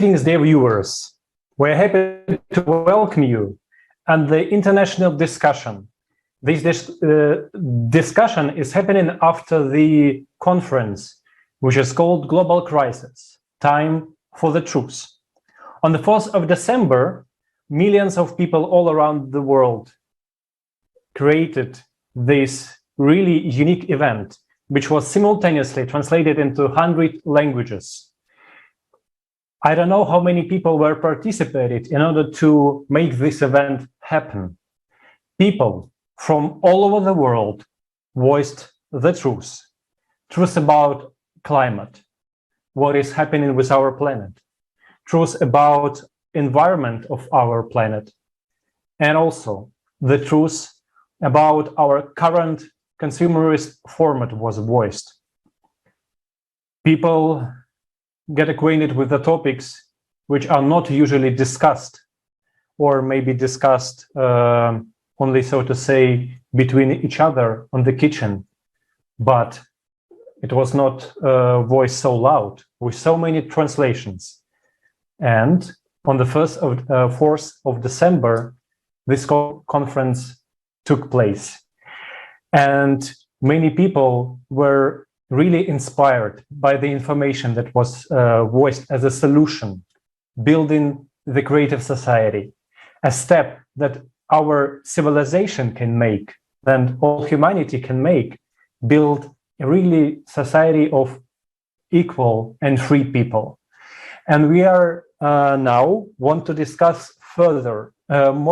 Greetings, dear viewers. We're happy to welcome you and the international discussion. This discussion is happening after the conference, which is called Global Crisis, Time for the Truth. On the 4th of December, millions of people all around the world created this really unique event, which was simultaneously translated into 100 languages. I don't know how many people were participated in order to make this event happen. People from all over the world voiced the truth. Truth about climate, what is happening with our planet, truth about environment of our planet, and also the truth about our current consumerist format was voiced. People get acquainted with the topics which are not usually discussed, or maybe discussed only, so to say, between each other on the kitchen, but it was not voiced so loud with so many translations. And on the 4th of December, this conference took place. And many people were really inspired by the information that was voiced as a solution, building the creative society, a step that our civilization can make, and all humanity can make, build a really society of equal and free people. And we are now want to discuss further,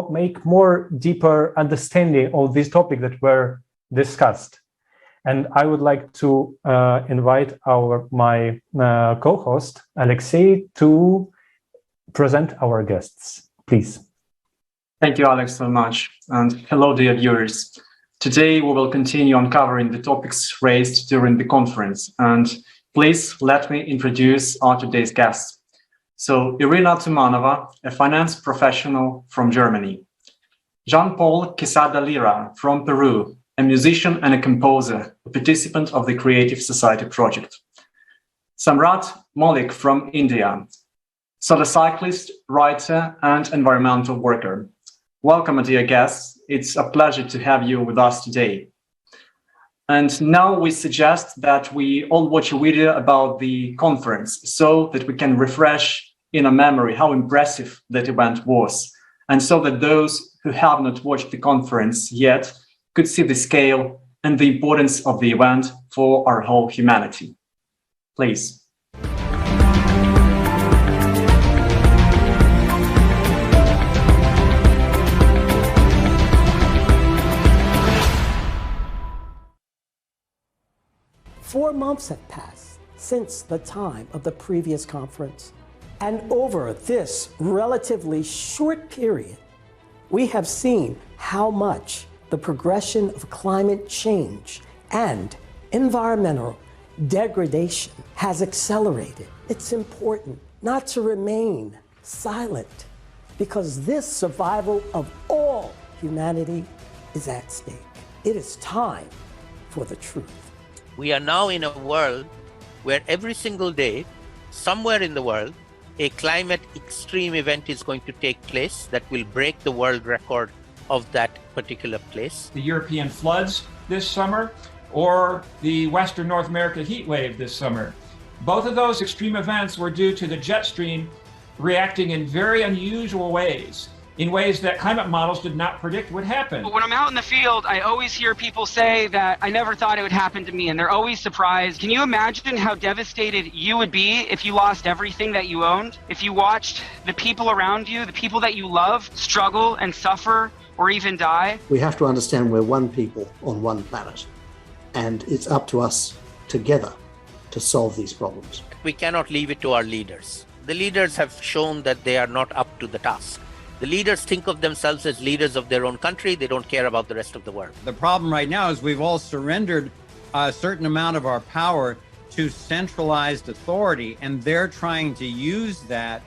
make more deeper understanding of this topic that were discussed. And I would like to invite my co-host, Alexei, to present our guests, please. Thank you, Alex, so much. And hello, dear viewers. Today, we will continue uncovering the topics raised during the conference. And please let me introduce our today's guests. So, Irina Tumanova, a finance professional from Germany. Jean-Paul Quesada-Lira from Peru, a musician and a composer, a participant of the Creative Society project. Samrat Maulik from India, solar cyclist, writer, and environmental worker. Welcome, dear guests. It's a pleasure to have you with us today. And now we suggest that we all watch a video about the conference so that we can refresh in our memory how impressive that event was, and so that those who have not watched the conference yet could see the scale and the importance of the event for our whole humanity. Please. Four months have passed since the time of the previous conference, and over this relatively short period, we have seen how much the progression of climate change and environmental degradation has accelerated. It's important not to remain silent, because this survival of all humanity is at stake. It is time for the truth. We are now in a world where every single day, somewhere in the world, a climate extreme event is going to take place that will break the world record of that particular place. The European floods this summer, or the Western North America heat wave this summer. Both of those extreme events were due to the jet stream reacting in very unusual ways, in ways that climate models did not predict would happen. When I'm out in the field, I always hear people say that I never thought it would happen to me, and they're always surprised. Can you imagine how devastated you would be if you lost everything that you owned? If you watched the people around you, the people that you love, struggle and suffer or even die? We have to understand we're one people on one planet, and it's up to us together to solve these problems. We cannot leave it to our leaders. The leaders have shown that they are not up to the task. The leaders think of themselves as leaders of their own country. They don't care about the rest of the world. The problem right now is we've all surrendered a certain amount of our power to centralized authority, and they're trying to use that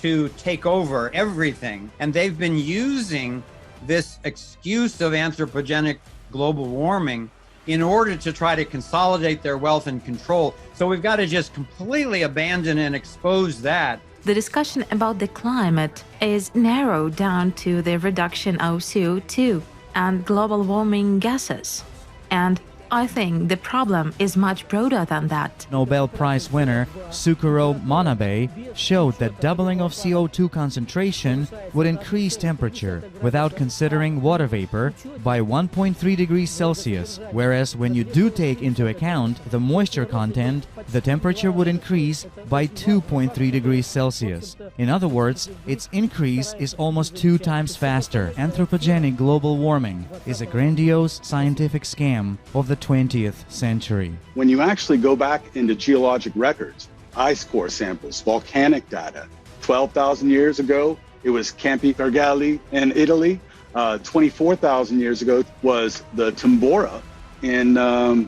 to take over everything. And they've been using this excuse of anthropogenic global warming in order to try to consolidate their wealth and control. So we've got to just completely abandon and expose that The discussion about the climate is narrowed down to the reduction of CO2 and global warming gases. And I think the problem is much broader than that. Nobel Prize winner Sukuro Manabe showed that doubling of CO2 concentration would increase temperature without considering water vapor by 1.3 degrees Celsius, whereas when you do take into account the moisture content, the temperature would increase by 2.3 degrees Celsius. In other words, its increase is almost 2 times faster. Anthropogenic global warming is a grandiose scientific scam of the 20th century. When you actually go back into geologic records, ice core samples, volcanic data, 12,000 years ago, it was Campi Gargali in Italy. 24,000 years ago was the Tambora in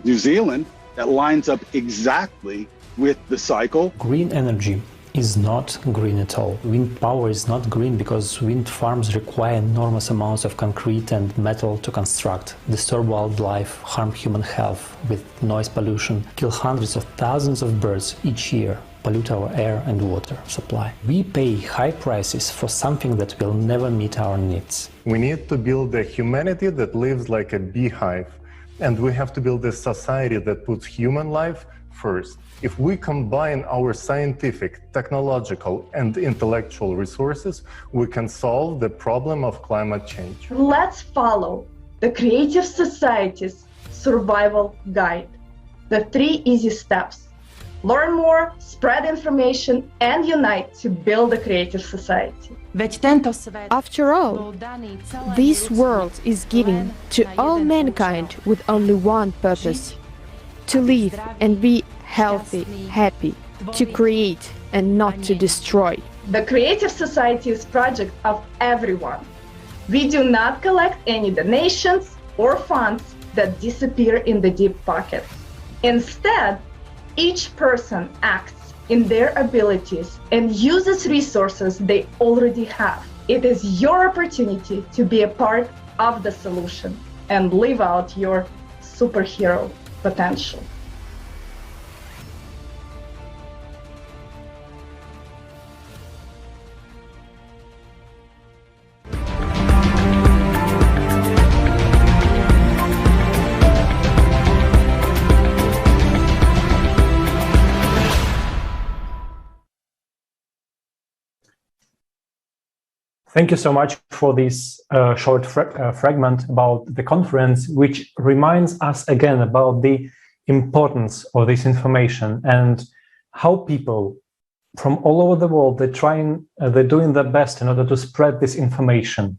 New Zealand. That lines up exactly with the cycle. Green energy is not green at all. Wind power is not green because wind farms require enormous amounts of concrete and metal to construct, disturb wildlife, harm human health with noise pollution, kill hundreds of thousands of birds each year, pollute our air and water supply. We pay high prices for something that will never meet our needs. We need to build a humanity that lives like a beehive, and we have to build a society that puts human life first. If we combine our scientific, technological, and intellectual resources, we can solve the problem of climate change. Let's follow the Creative Society's survival guide. The 3 easy steps. Learn more, spread information, and unite to build a creative society. After all, this world is given to all mankind with only one purpose: to live and be healthy, happy, to create and not to destroy. The Creative Society is a project of everyone. We do not collect any donations or funds that disappear in the deep pockets. Instead, each person acts in their abilities and uses resources they already have. It is your opportunity to be a part of the solution and live out your superhero potential. Thank you so much for this short fragment about the conference, which reminds us again about the importance of this information and how people from all over the world, they're doing their best in order to spread this information.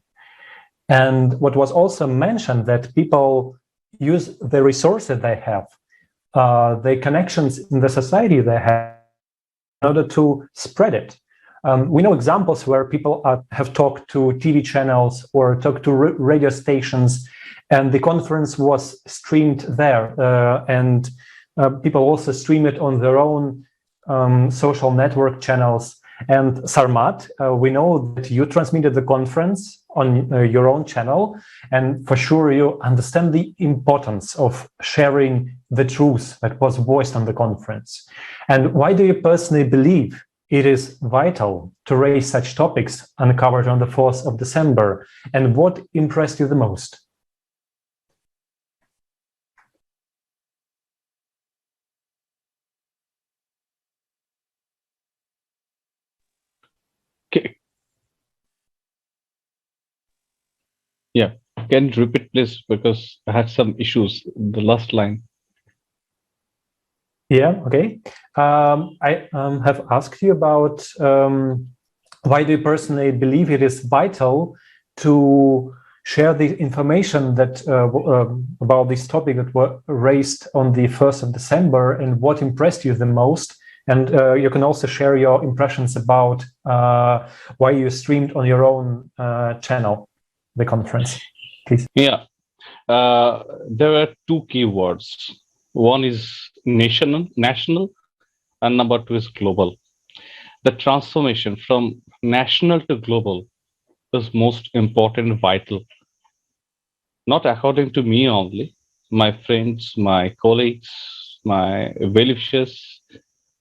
And what was also mentioned, that people use the resources they have, the connections in the society they have, in order to spread it. We know examples where people have talked to TV channels or talked to radio stations, and the conference was streamed there. And people also stream it on their own social network channels. And Sarmat, we know that you transmitted the conference on your own channel, and for sure you understand the importance of sharing the truth that was voiced on the conference. And why do you personally believe it is vital to raise such topics uncovered on the 4th of December? And what impressed you the most? Okay. Yeah, can you repeat please, because I had some issues in the last line. Yeah, okay. I have asked you about why do you personally believe it is vital to share the information that about this topic that were raised on the 1st of December, and what impressed you the most? And you can also share your impressions about why you streamed on your own channel the conference, please. Yeah, there were 2 keywords. One is national, and number 2 is global. The transformation from national to global is most important, vital. Not according to me only, my friends, my colleagues, my well-wishers,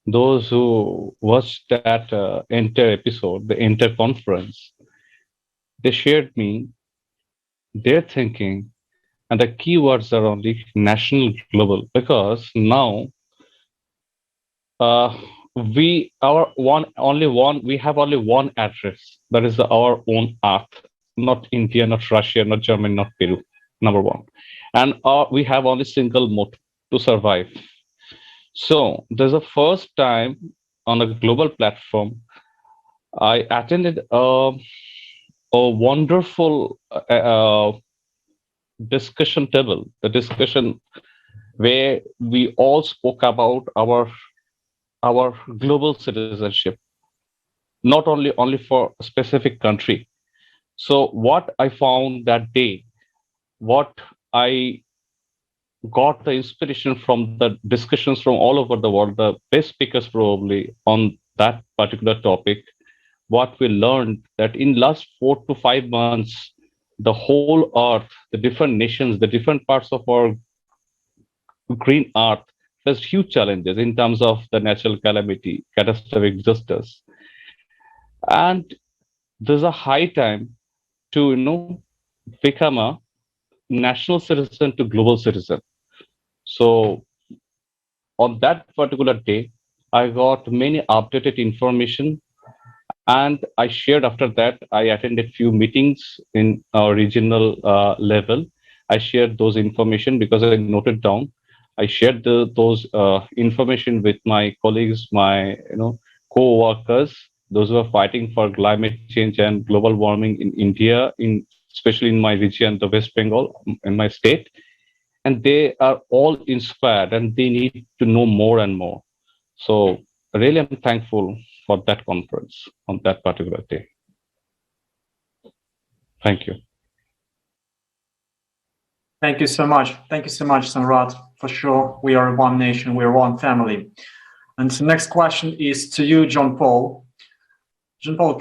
those who watched that entire episode, the entire conference, they shared me their thinking, and the keywords are only national, global, because now uh, we have only one address, that is our own earth, not India, not Russia, not Germany, not Peru. Number one, and we have only single mode to survive. So there's a first time on a global platform I attended a wonderful discussion table, the discussion where we all spoke about our global citizenship, not only for a specific country. So what I found that day, what I got the inspiration from the discussions from all over the world, the best speakers probably on that particular topic, what we learned that in last 4 to 5 months, the whole earth, the different nations, the different parts of our green earth faced huge challenges in terms of the natural calamity, catastrophic disasters. And there's a high time to, become a national citizen to global citizen. So on that particular day, I got many updated information, and I shared after that. I attended few meetings in our regional level. I shared those information because I noted down. I shared those information with my colleagues, my co-workers, those who are fighting for climate change and global warming in India, in especially in my region, the West Bengal, in my state, and they are all inspired and they need to know more and more. So really, I'm thankful for that conference on that particular day. Thank you. Thank you so much. Thank you so much, Samrat. For sure, we are one nation, we are one family. And the next question is to you, John Paul. John Paul,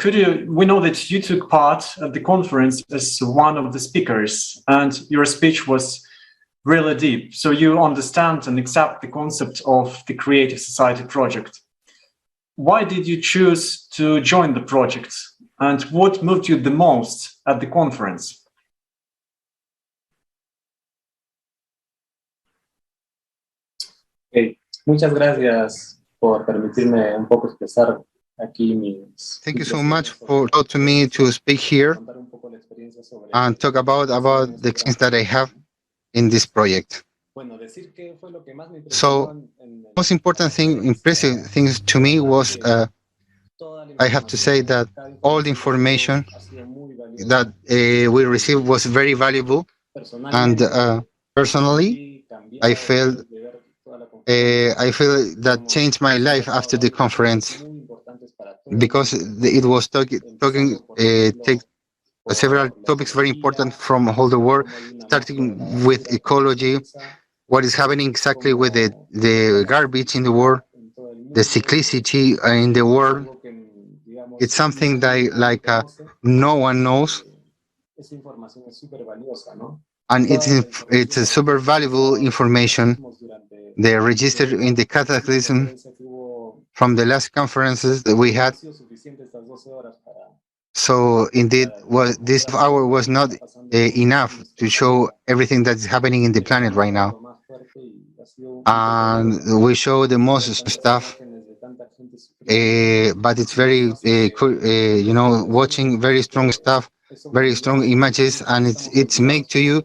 we know that you took part at the conference as one of the speakers, and your speech was really deep. So you understand and accept the concept of the Creative Society project. Why did you choose to join the project, and what moved you the most at the conference? Muchas gracias por permitirme un poco expresar aquí mis. Thank you so much for allowing me to speak here and talk about the experience that I have in this project. So, most important thing, impressive things to me was I have to say that all the information that we received was very valuable, and personally, I feel that changed my life after the conference, because it was take several topics very important from all the world, starting with ecology, what is happening exactly with the garbage in the world, the cyclicity in the world. It's something that no one knows, and it's a super valuable information. They are registered in the cataclysm from the last conferences that we had. So indeed, this hour was not enough to show everything that's happening in the planet right now. And we show the most stuff, but it's very cool, watching very strong stuff, very strong images, and it's make to you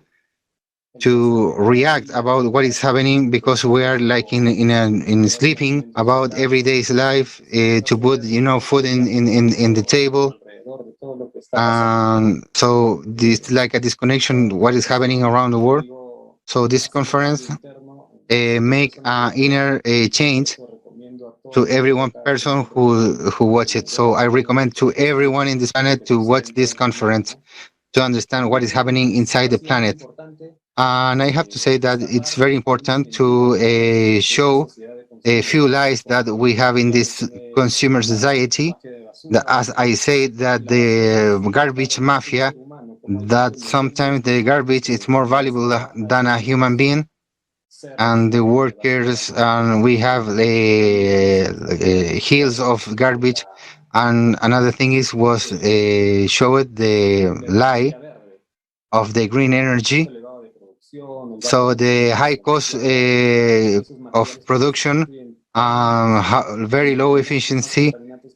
to react about what is happening, because we are like in sleeping about everyday's life, to put food in the table. So this like a disconnection what is happening around the world. So this conference make an inner change to every one person who watch it. So I recommend to everyone in this planet to watch this conference to understand what is happening inside the planet. And I have to say that it's very important to show a few lies that we have in this consumer society. As I say, that the garbage mafia, that sometimes the garbage is more valuable than a human being, and the workers, and we have hills of garbage. And another thing was showed the lie of the green energy. So the high cost of production, very low efficiency,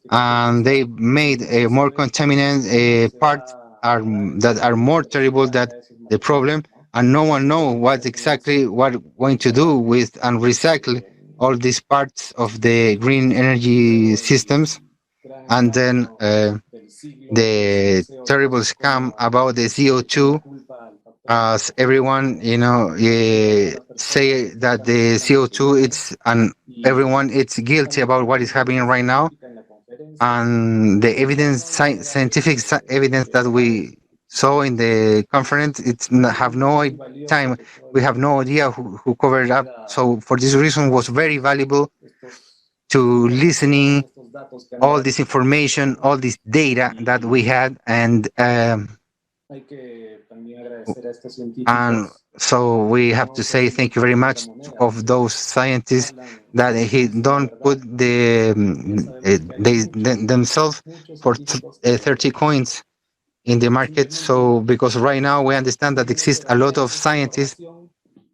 and they made a more contaminant parts that are more terrible than the problem, and no one know what exactly what going to do with and recycle all these parts of the green energy systems. And then the terrible scam about the CO2, as everyone say that the CO2 it's, and everyone it's guilty about what is happening right now, and the evidence, scientific evidence that we saw in the conference, have no time, we have no idea who covered it up. So for this reason was very valuable to listening all this information, all this data that we had, and so we have to say thank you very much of those scientists that he don't put themselves for 30 coins in the market. So because right now we understand that exists a lot of scientists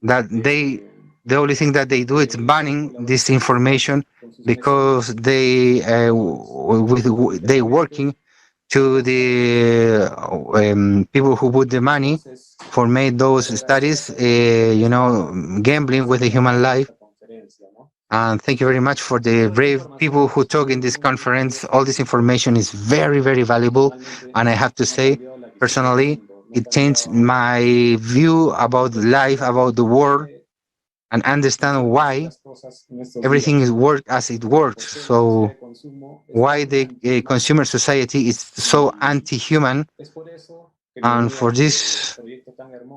that the only thing that they do is banning this information, because they working to the people who put the money for made those studies, gambling with the human life. And thank you very much for the brave people who talk in this conference. All this information is very, very valuable. And I have to say, personally, it changed my view about life, about the world, and understand why everything is work as it works. So why the consumer society is so anti-human. And for this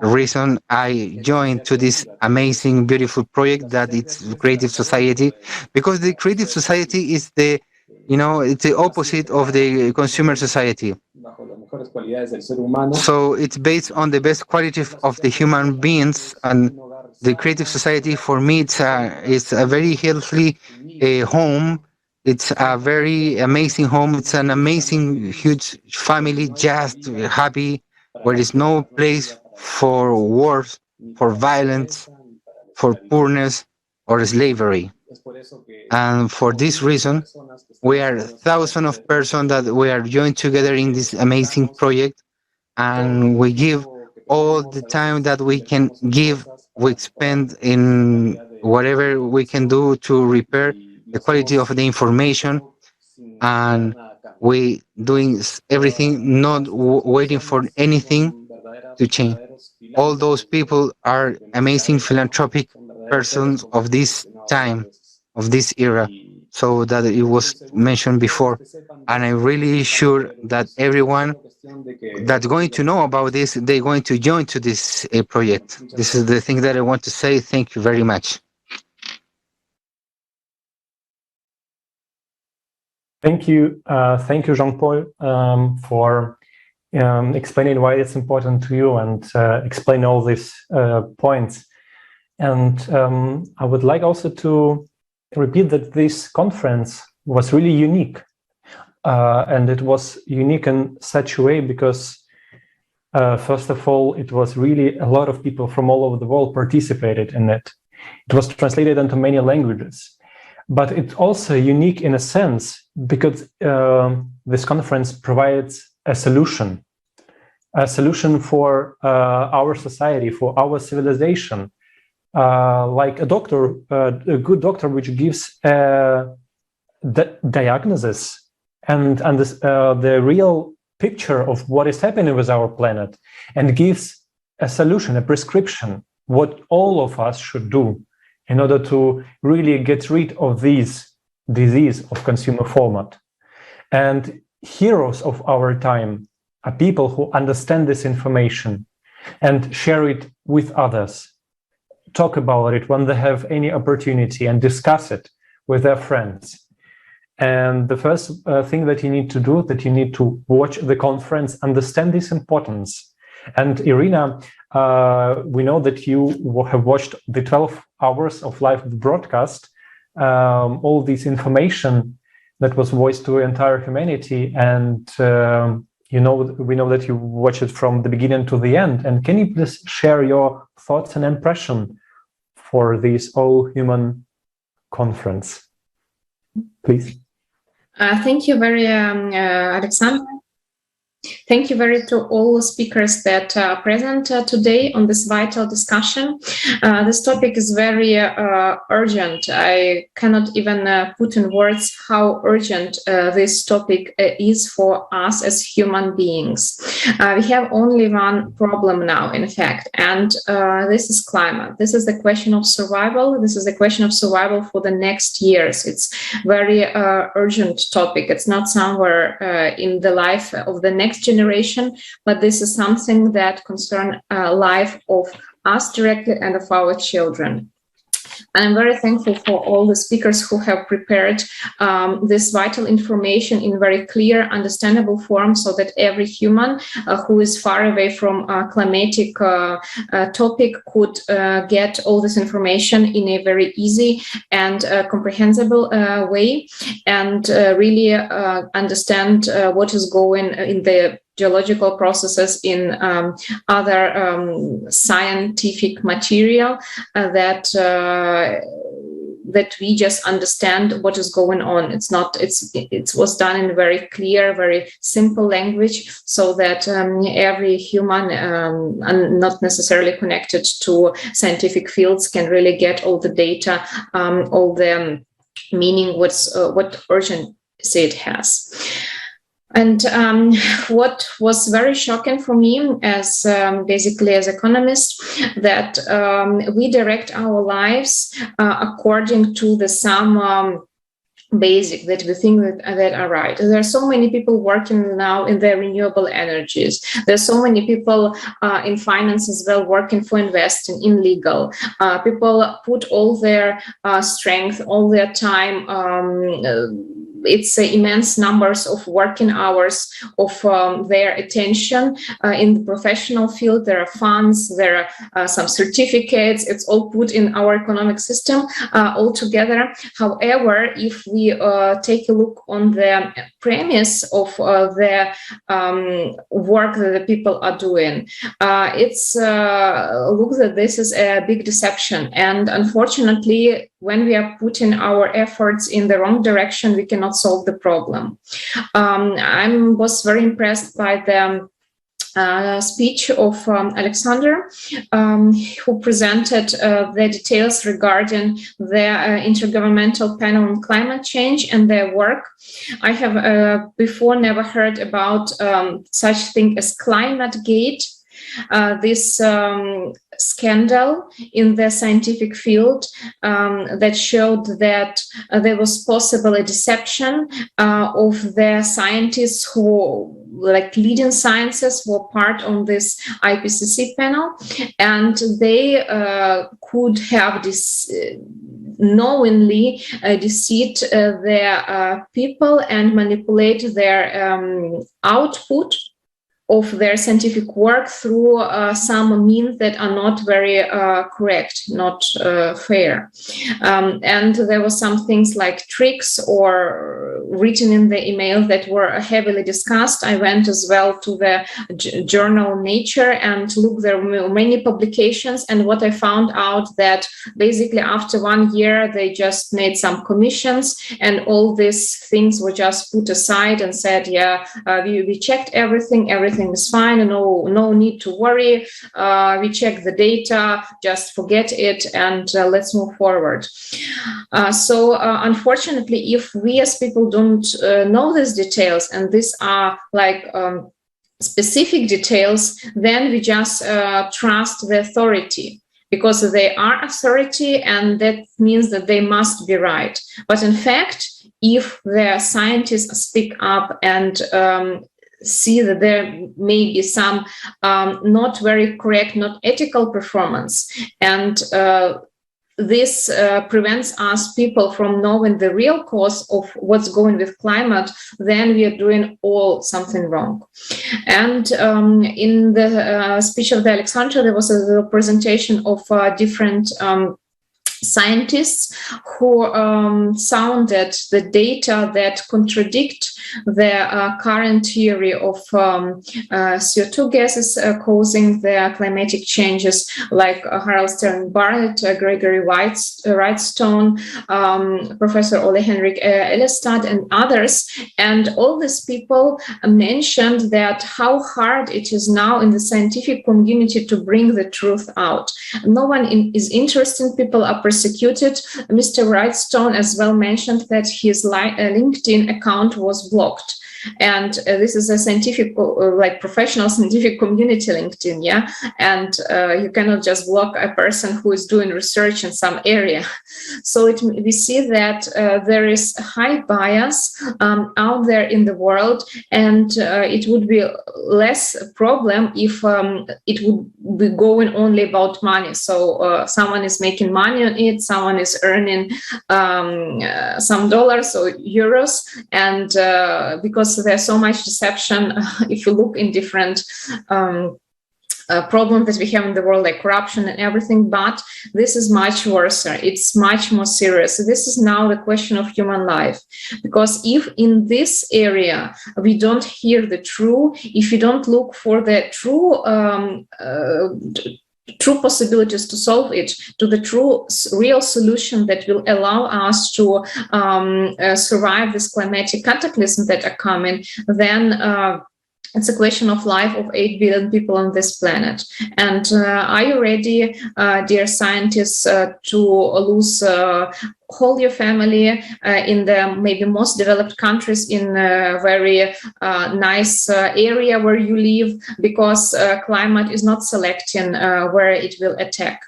reason, I joined to this amazing, beautiful project that it's Creative Society, because the Creative Society is it's the opposite of the consumer society. So it's based on the best quality of the human beings, and the Creative Society for me it's a very healthy home. It's a very amazing home. It's an amazing, huge family, just happy, where there's no place for wars, for violence, for poorness, or slavery. And for this reason, we are thousands of persons that we are joined together in this amazing project, and we give all the time that we can give. We spend in whatever we can do to repair the quality of the information, and we doing everything, not waiting for anything to change. All those people are amazing philanthropic persons of this time, of this era, so that it was mentioned before. And I'm really sure that everyone that's going to know about this, they're going to join to this project. This is the thing that I want to say. Thank you very much. Thank you, Jean-Paul, for explaining why it's important to you and explain all these points. And I would like also to repeat that this conference was really unique. And it was unique in such a way because, first of all, it was really a lot of people from all over the world participated in it. It was translated into many languages. But it's also unique in a sense because this conference provides a solution for our society, for our civilization, like a doctor, a good doctor, which gives the diagnosis and the real picture of what is happening with our planet, and gives a solution, a prescription, what all of us should do in order to really get rid of this disease of consumer format. And heroes of our time are people who understand this information and share it with others, talk about it when they have any opportunity, and discuss it with their friends. And the first thing that you need to do, that you need to watch the conference, understand this importance, And Irina, we know that you have watched the 12 hours of live broadcast, all this information that was voiced to entire humanity, and we know that you watched it from the beginning to the end. And can you please share your thoughts and impression for this all-human conference, please? Thank you very, Alexander. Thank you very to all the speakers that are present today on this vital discussion. This topic is very urgent. I cannot even put in words how urgent this topic is for us as human beings. We have only one problem now, in fact, and this is climate. This is the question of survival. This is the question of survival for the next years. It's very urgent topic. It's not somewhere in the life of the next generation, but this is something that concerns life of us directly and of our children. And I'm very thankful for all the speakers who have prepared this vital information in very clear, understandable form, so that every human who is far away from a climatic topic could get all this information in a very easy and comprehensible way, and really understand what is going in the geological processes in other scientific material that we just understand what is going on. It was done in very clear, very simple language, so that every human and not necessarily connected to scientific fields can really get all the data, all the meaning, what urgency it has. And what was very shocking for me as basically as economist, that we direct our lives according to the some basic that we think that are right. There are so many people working now in the renewable energies. There's so many people in finance as well working for investing in legal. People put all their strength, all their time. It's immense numbers of working hours of their attention in the professional field. There are funds, there are some certificates. It's all put in our economic system all together. However, if we take a look on the premise of the work that the people are doing, it's looks that this is a big deception. And unfortunately, when we are putting our efforts in the wrong direction, we cannot solve the problem. I was very impressed by the speech of Alexander, who presented the details regarding the Intergovernmental Panel on Climate Change and their work. I have before never heard about such thing as Climate Gate. This scandal in the scientific field that showed that there was possible a deception of the scientists who, like leading sciences, were part on this IPCC panel, and they could have this knowingly deceit their people and manipulate their output of their scientific work through some means that are not very correct, not fair. And there were some things like tricks or written in the email that were heavily discussed. I went as well to the journal Nature and looked. There were many publications, and what I found out that basically after 1 year they just made some commissions, and all these things were just put aside and said, yeah, we checked everything is fine, no need to worry, we check the data, just forget it, and let's move forward. So unfortunately, if we as people don't know these details, and these are like specific details, then we just trust the authority, because they are authority, and that means that they must be right. But in fact, if the scientists speak up and see that there may be some not very correct, not ethical performance, and this prevents us people from knowing the real cause of what's going with climate, then we are doing all something wrong. And in the speech of the Alexandra, there was a presentation of different scientists who sounded the data that contradict the current theory of CO2 gases causing the climatic changes, like Harold Stern Barrett, Gregory Wrightstone, Professor Ole Henrik Elestad, and others. And all these people mentioned that how hard it is now in the scientific community to bring the truth out. No one is interested, people are persecuted. Mr. Wrightstone as well mentioned that his LinkedIn account was blocked. And this is a scientific, like professional scientific community LinkedIn, yeah? And you cannot just block a person who is doing research in some area. So we see that there is high bias out there in the world, and it would be less problem if it would be going only about money. So someone is making money on it, someone is earning some dollars or euros, and because there's so much deception, if you look in different problems that we have in the world, like corruption and everything, but this is much worse. It's much more serious. This is now the question of human life, because if in this area we don't hear the true, if we don't look for the true true possibilities to solve it, to the true real solution that will allow us to survive this climatic cataclysm that are coming, then it's a question of life of 8 billion people on this planet. And are you ready, dear scientists, to lose whole your family in the maybe most developed countries in a very nice area where you live, because climate is not selecting where it will attack?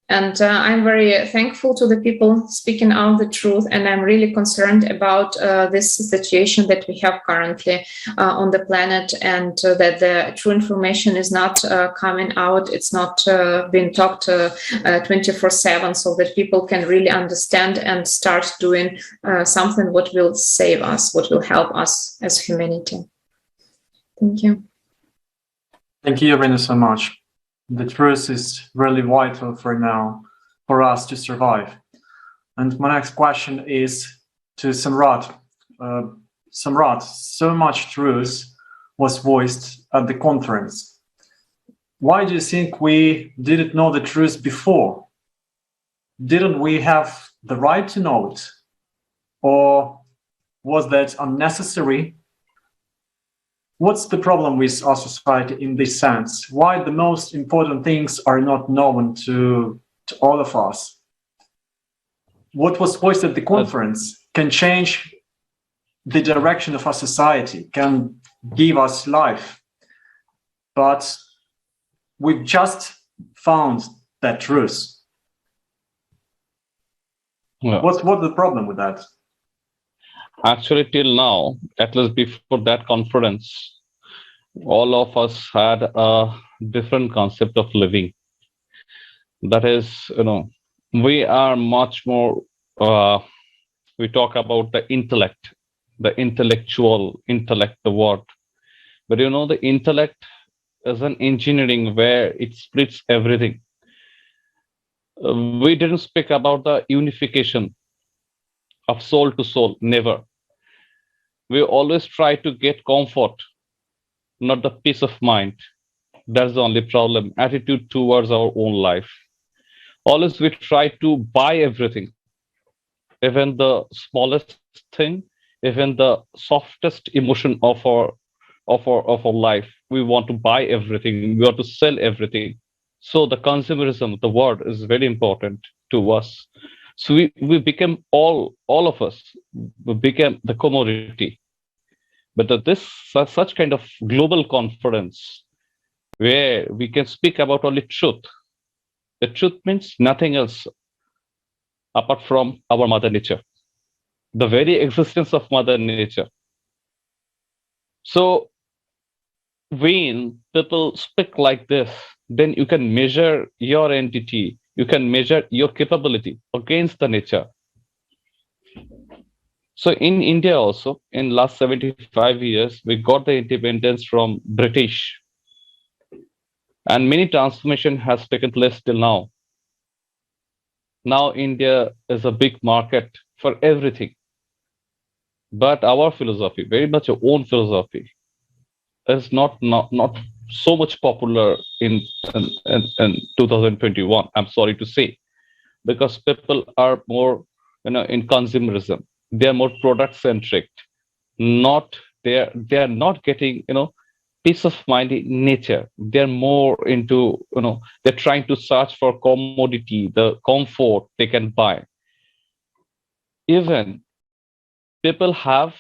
And I'm very thankful to the people speaking out the truth, and I'm really concerned about this situation that we have currently on the planet, and that the true information is not coming out. It's not being talked 24/7, so that people can really understand and start doing something what will save us, what will help us as humanity. Thank you. Thank you, Irina, so much. The truth is really vital for now, for us to survive. And my next question is to Samrat. Samrat, so much truth was voiced at the conference. Why do you think we didn't know the truth before? Didn't we have the right to know it? Or was that unnecessary? What's the problem with our society in this sense? Why the most important things are not known to all of us? What was voiced at the conference can change the direction of our society, can give us life. But we've just found that truth. Yeah. What's the problem with that? Actually, till now, at least before that conference, all of us had a different concept of living. That is, we are much more, we talk about the intellect, the intellectual intellect, the word. But the intellect is an engineering where it splits everything. We didn't speak about the unification of soul to soul, never. We always try to get comfort, not the peace of mind. That's the only problem. Attitude towards our own life. Always we try to buy everything, even the smallest thing, even the softest emotion of our life. We want to buy everything. We want to sell everything. So the consumerism, the word, is very important to us. So we became all of us. We became the commodity. But such kind of global conference where we can speak about only truth. The truth means nothing else apart from our Mother Nature, the very existence of Mother Nature. So when people speak like this, then you can measure your entity, You can measure your capability against the nature. So in India also, in last 75 years, we got the independence from British, and many transformation has taken place till now. Now India is a big market for everything. But our philosophy, very much our own philosophy, is not so much popular in 2021. I'm sorry to say, because people are more, in consumerism. They are more product centric. Not they are not getting, peace of mind in nature. They're more into, they're trying to search for commodity, the comfort they can buy. Even people have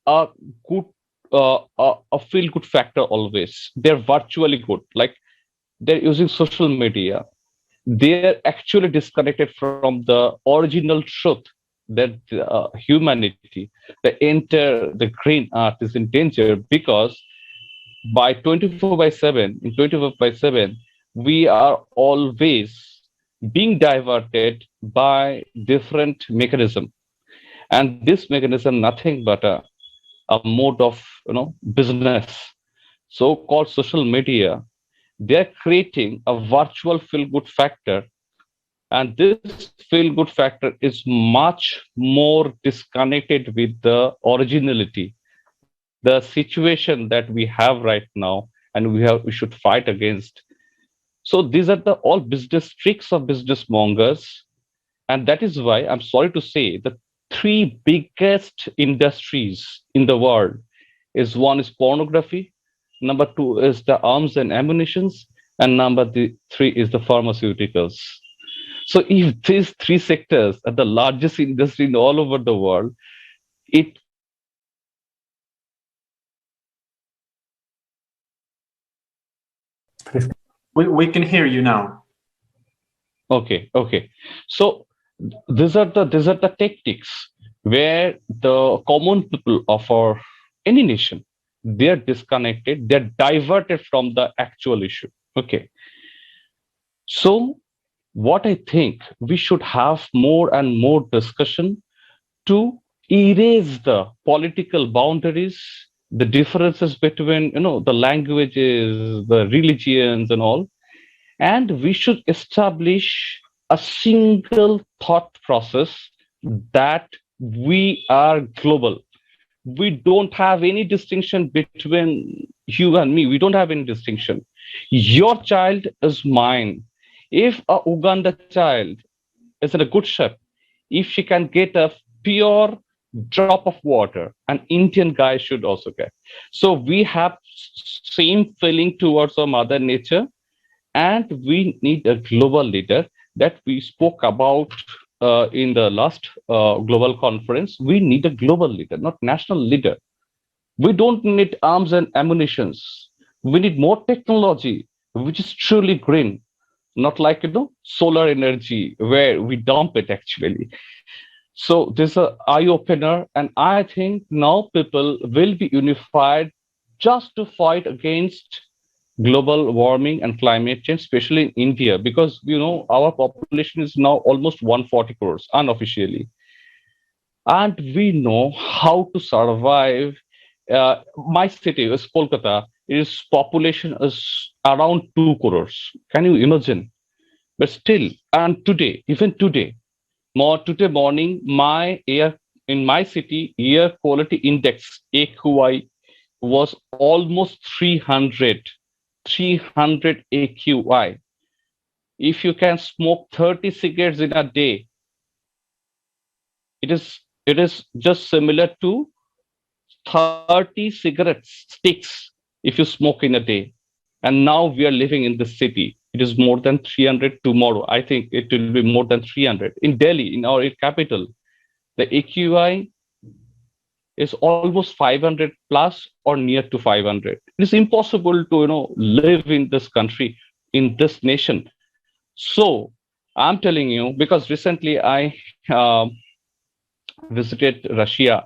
a good a feel good factor always. They're virtually good, like they're using social media. They're actually disconnected from the original truth that humanity, the green earth is in danger, because by 24/7, in 24/7, we are always being diverted by different mechanism. And this mechanism, nothing but a mode of, business, so-called social media. They're creating a virtual feel-good factor, and this feel-good factor is much more disconnected with the originality, the situation that we have right now, and we should fight against. So these are the all business tricks of business mongers, and that is why I'm sorry to say the three biggest industries in the world is: one is pornography, number two is the arms and ammunitions, and three is the pharmaceuticals. So if these three sectors are the largest industry in all over the world, it We can hear you now. okay. So these are the tactics where the common people of any nation, they're disconnected, they're diverted from the actual issue. Okay. So what I think, we should have more and more discussion to erase the political boundaries, the differences between, the languages, the religions and all. And we should establish a single thought process that we are global. We don't have any distinction between you and me. We don't have any distinction. Your child is mine. If a Uganda child is in a good shape, if she can get a pure drop of water, an Indian guy should also get. So we have same feeling towards our mother nature, and we need a global leader that we spoke about in the last global conference. We need a global leader, not national leader. We don't need arms and ammunitions. We need more technology, which is truly green, not like, solar energy where we dump it actually. So this is an eye opener, and I think now people will be unified just to fight against global warming and climate change, especially in India, because our population is now almost 140 crores unofficially, and we know how to survive. My city is Kolkata. Its population is around 2 crores. Can you imagine? But still, and today, even today, today morning, my air in my city air quality index AQI was almost 300. 300 AQI. If you can smoke 30 cigarettes in a day, it is just similar to 30 cigarettes sticks if you smoke in a day. And now we are living in the city. It is more than 300 tomorrow. I think it will be more than 300. In Delhi, in our capital, the AQI is almost 500 plus or near to 500. It is impossible to live in this country, in this nation. So I'm telling you, because recently I visited Russia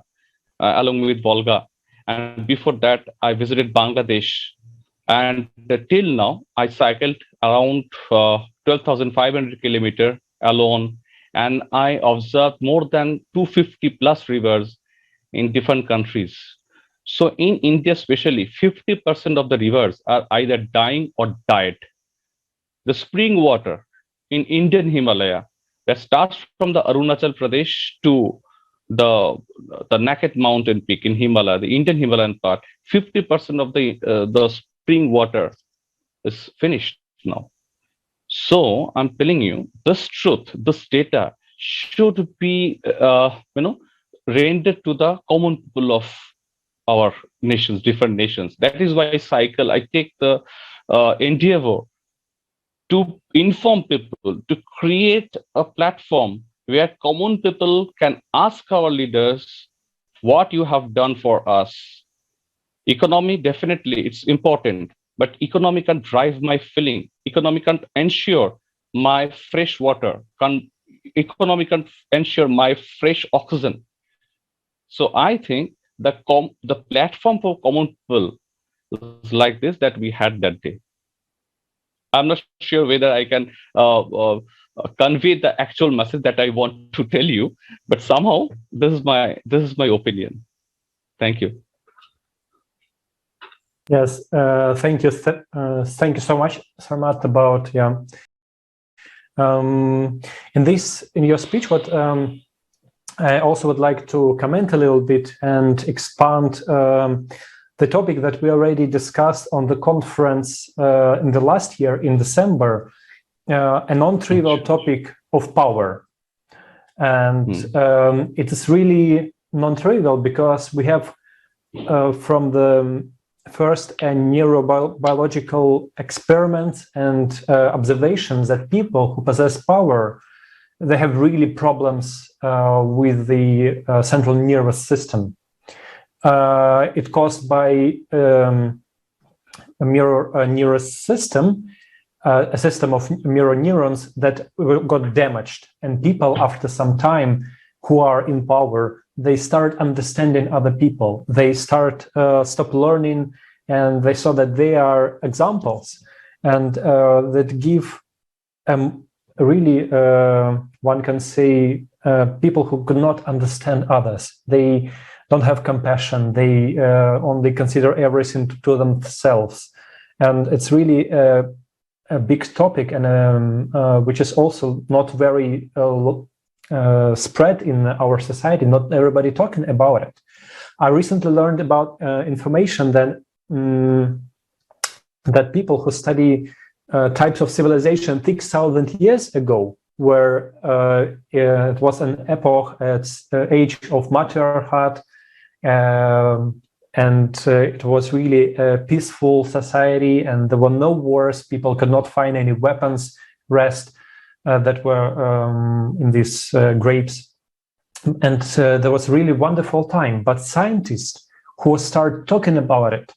along with Volga, and before that I visited Bangladesh, and till now I cycled around 12,500 kilometers alone, and I observed more than 250 plus rivers in different countries. So in India, especially, 50% of the rivers are either dying or died. The spring water in Indian Himalaya that starts from the Arunachal Pradesh to the naked mountain peak in Himalaya, the Indian Himalayan part, 50% of the spring water is finished now. So I'm telling you, this truth, this data should be, rendered to the common people of our nations, different nations. That is why I take the endeavor to inform people, to create a platform where common people can ask our leaders what you have done for us. Economy, definitely, it's important, but economy can drive my feeling. Economy can ensure my fresh water. Economy can ensure my fresh oxygen. So I think the platform for common people is like this that we had that day. I'm not sure whether I can convey the actual message that I want to tell you, but somehow this is my opinion. Thank you. Yes, thank you. Thank you so much, Sarmat, about in your speech, what I also would like to comment a little bit and expand the topic that we already discussed on the conference in the last year in December, a non-trivial topic of power. And it is really non-trivial because we have from the first neurobiological experiments and observations that people who possess power, they have really problems with the central nervous system. It's caused by a mirror system, a system of mirror neurons that got damaged. And people, after some time, who are in power, they start understanding other people. They stop learning, and they saw that they are examples, and that give really, one can say, people who could not understand others. They don't have compassion. They only consider everything to themselves. And it's really a big topic, and which is also not very spread in our society. Not everybody talking about it. I recently learned about information that that people who study types of civilization 6,000 years ago, where it was an epoch, it's the age of matriarchat, and it was really a peaceful society, and there were no wars. People could not find any weapons that were in these grapes, and there was really wonderful time. But scientists who start talking about it,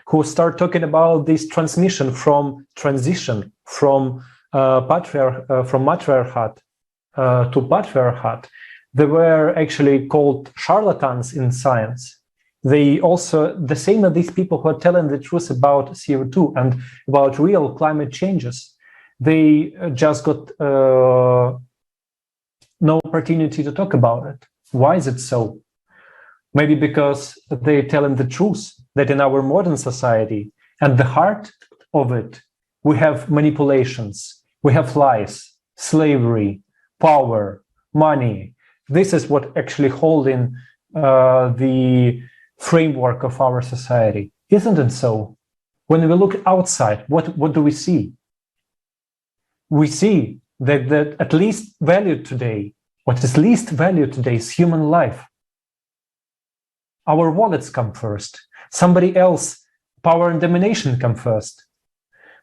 who start talking about this transition from matriarchat to patriarchat, they were actually called charlatans in science. They also, the same as these people who are telling the truth about CO2 and about real climate changes, they just got no opportunity to talk about it. Why is it so? Maybe because they're telling the truth that in our modern society, at the heart of it, we have manipulations, we have lies, slavery, power, money. This is what actually holding the framework of our society. Isn't it so? When we look outside, what do we see? We see that at least valued today, what is least valued today is human life. Our wallets come first. Somebody else, power and domination come first.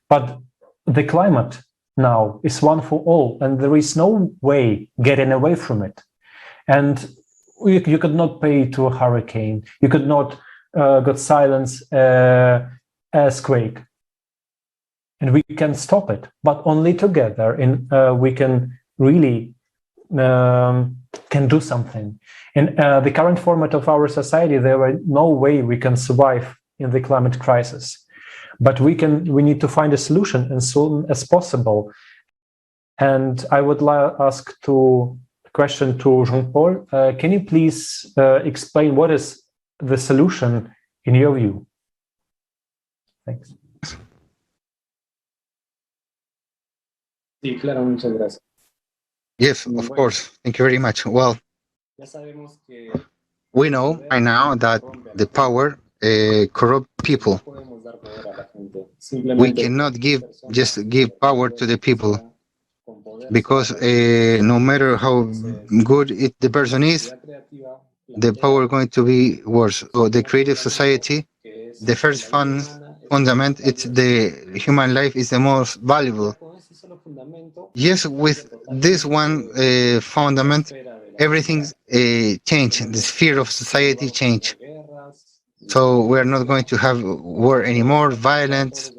But the climate now is one for all, and there is no way getting away from it. And you could not pay to a hurricane. You could not got silence earthquake. And we can stop it, but only together. And we can really can do something. In the current format of our society, there were no way we can survive in the climate crisis. But we need to find a solution as soon as possible. And I would ask a question to Jean-Paul. Can you please explain what is the solution in your view? Thanks. Sí, claro, muchas gracias. Yes, of course. Thank you very much. Well, we know by now that the power corrupt people. We cannot just give power to the people, because no matter how good the person is, the power is going to be worse. So the creative society, the first fundament, it's the human life is the most valuable. Yes, with this one fundament, everything changed. The sphere of society changed. So we're not going to have war anymore, violence,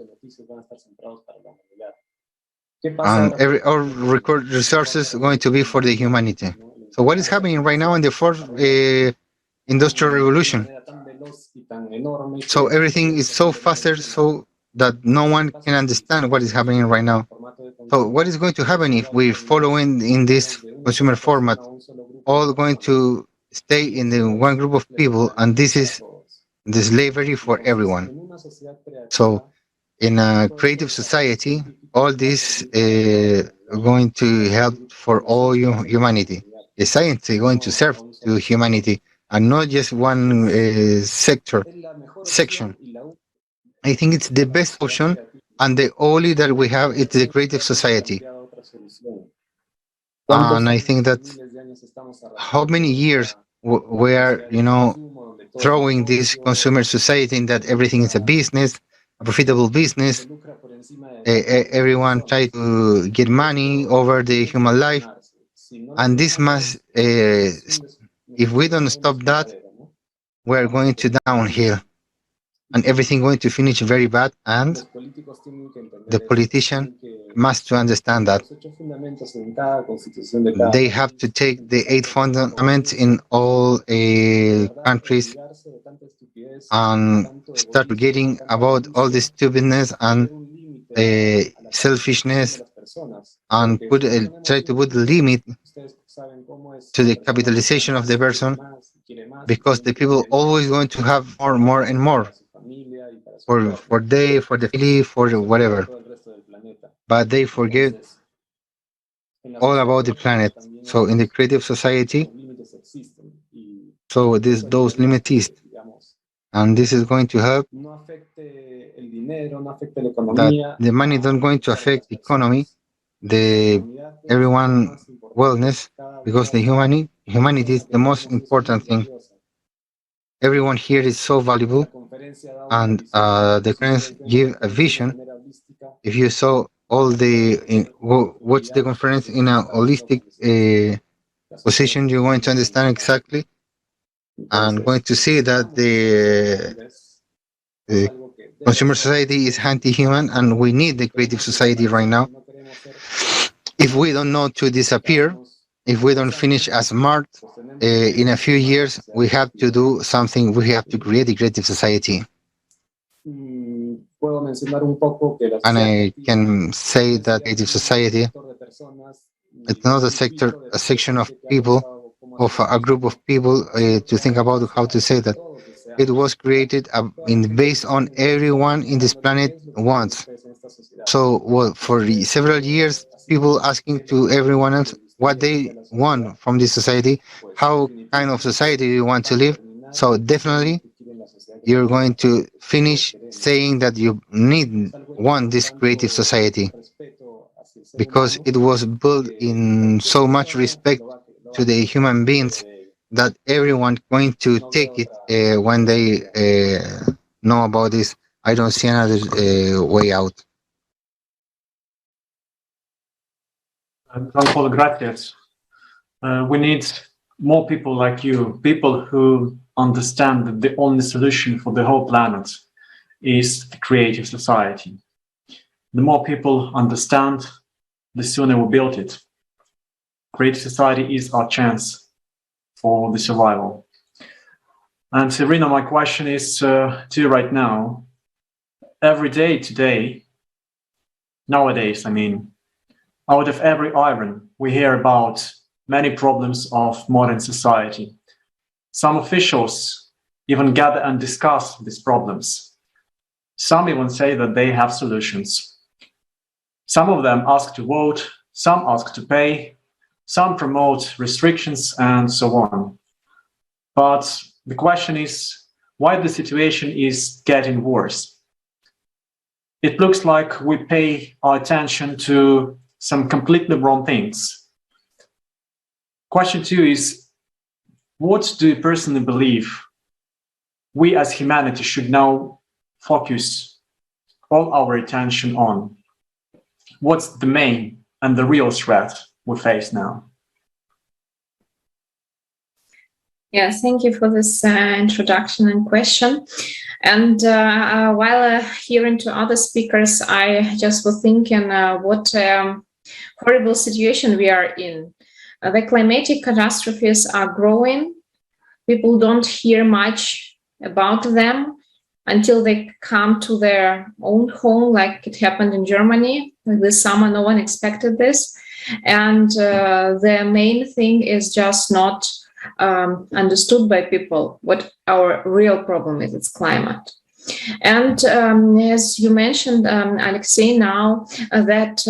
and all resources are going to be for the humanity. So what is happening right now in the fourth industrial revolution? So everything is so faster, so that no one can understand what is happening right now. So what is going to happen if we follow in this consumer format? All going to stay in the one group of people, and this is the slavery for everyone. So in a creative society, all this is going to help for all humanity. The science is going to serve to humanity, and not just one section. I think it's the best option, and the only that we have is the creative society. And I think that how many years we are, throwing this consumer society in that everything is a business, a profitable business. Everyone try to get money over the human life, and this must. If we don't stop that, we're going to downhill, and everything going to finish very bad. And the politician must to understand that they have to take the 8 fundaments in all countries and start forgetting about all the stupidness and selfishness, and try to put a limit to the capitalization of the person, because the people always going to have more and more for the family, for whatever, but they forget all about the planet. So in the creative society, so those limits exist, and this is going to help that the money don't going to affect the economy, the everyone wellness, because the humanity is the most important thing. Everyone here is so valuable, and the conference give a vision. If you saw all watch the conference in a holistic position, you're going to understand exactly, and going to see that the consumer society is anti-human, and we need the creative society right now. If we don't know to disappear, if we don't finish as smart, in a few years, we have to do something. We have to create a creative society. And I can say that creative society, it's not a section of people, of a group of people, to think about how to say that. It was created based on everyone in this planet wants. So for several years, people asking to everyone else what they want from this society, how kind of society you want to live. So definitely, you're going to finish saying that you want this creative society, because it was built in so much respect to the human beings that everyone going to take it when they know about this. I don't see another way out. Jean-Paul, gracias. We need more people like you, people who understand that the only solution for the whole planet is the creative society. The more people understand, the sooner we build it. Creative society is our chance for the survival. And Serena, my question is to you right now. Every day today, nowadays, I mean, Out of every iron, we hear about many problems of modern society. Some officials even gather and discuss these problems. Some even say that they have solutions. Some of them ask to vote, some ask to pay, some promote restrictions, and so on. But the question is, why the situation is getting worse? It looks like we pay our attention to some completely wrong things. Question 2 is, what do you personally believe we as humanity should now focus all our attention on? What's the main and the real threat we face now? Yeah, thank you for this introduction and question. And while hearing to other speakers, I just was thinking what horrible situation we are in. The climatic catastrophes are growing. People don't hear much about them until they come to their own home, like it happened in Germany this summer. No one expected this. And the main thing is just not understood by people what our real problem is. It's climate. And as you mentioned, Alexei, now that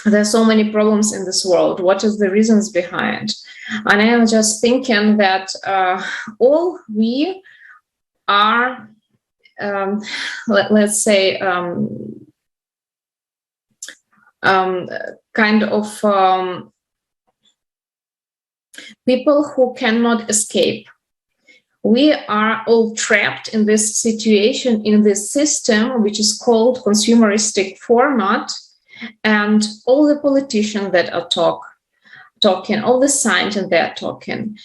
there are so many problems in this world, what is the reasons behind? And I am just thinking that all we are, let's say, kind of people who cannot escape. We are all trapped in this situation, in this system, which is called consumeristic format, and all the politicians that are talking, all the scientists that are talking,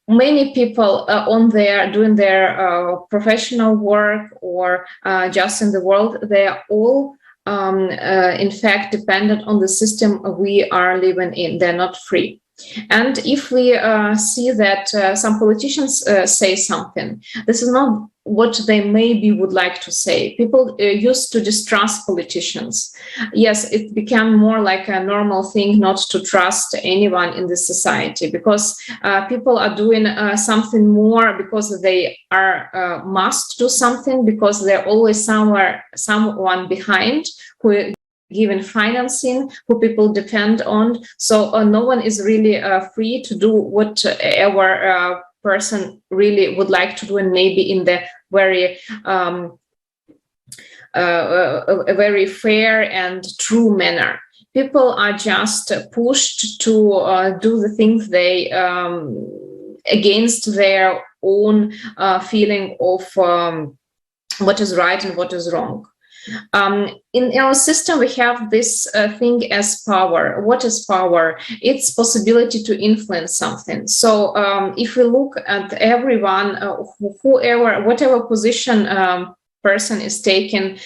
many people on there doing their professional work or just in the world, they are all in fact dependent on the system we are living in. They're not free. And if we see that some politicians say something, this is not what they maybe would like to say. People used to distrust politicians. Yes, it became more like a normal thing not to trust anyone in the society, because people are doing something more because they are must do something, because they're always someone behind who given financing, who people depend on. So no one is really free to do whatever person really would like to do, and maybe in the very a very fair and true manner. People are just pushed to do the things they against their own feeling of what is right and what is wrong. In our system, we have this thing as power. What is power? It's possibility to influence something. So if we look at everyone, whatever position person is taken,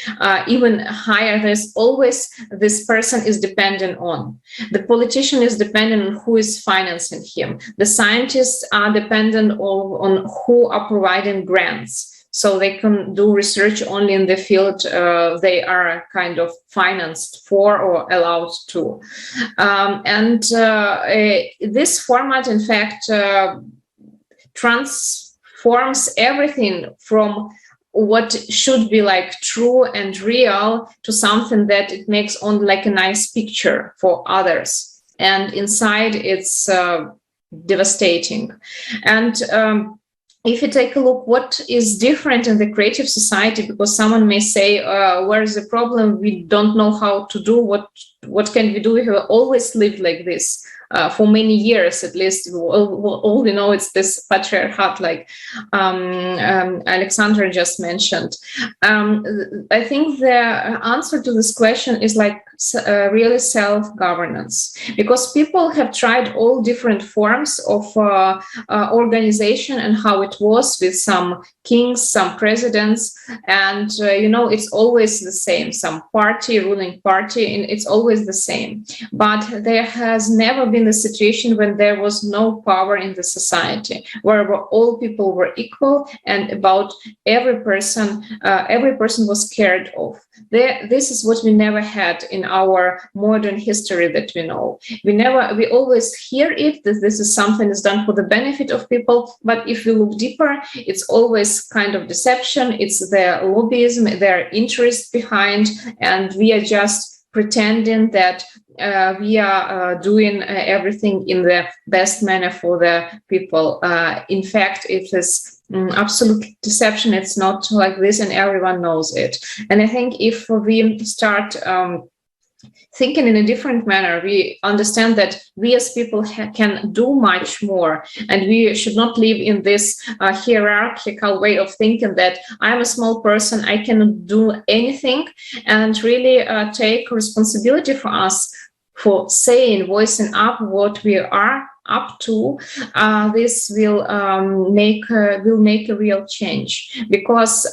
even higher, there's always this person is dependent on. The politician is dependent on who is financing him. The scientists are dependent on who are providing grants. So they can do research only in the field they are kind of financed for or allowed to. This format, in fact, transforms everything from what should be like true and real to something that it makes only like a nice picture for others. And inside it's devastating. And if you take a look what is different in the creative society, because someone may say, where is the problem? We don't know how to do, what can we do? We have always lived like this for many years, at least. All we know is this patriarchat, like Alexander just mentioned. I think the answer to this question is like really self-governance, because people have tried all different forms of organization and how it was with some kings, some presidents, and it's always the same, some party, ruling party, and it's always always the same. But there has never been a situation when there was no power in the society, where all people were equal, and about every person was cared of. This is what we never had in our modern history that we know. We always hear it, that this is something is done for the benefit of people, but if we look deeper, it's always kind of deception, it's their lobbyism, their interest behind, and we are just pretending that we are doing everything in the best manner for the people. In fact, it is absolute deception. It's not like this, and everyone knows it. And I think if we start thinking in a different manner, we understand that we as people can do much more, and we should not live in this hierarchical way of thinking that I'm a small person, I cannot do anything, and really take responsibility for us for saying, voicing up what we are up to. This will make a real change, because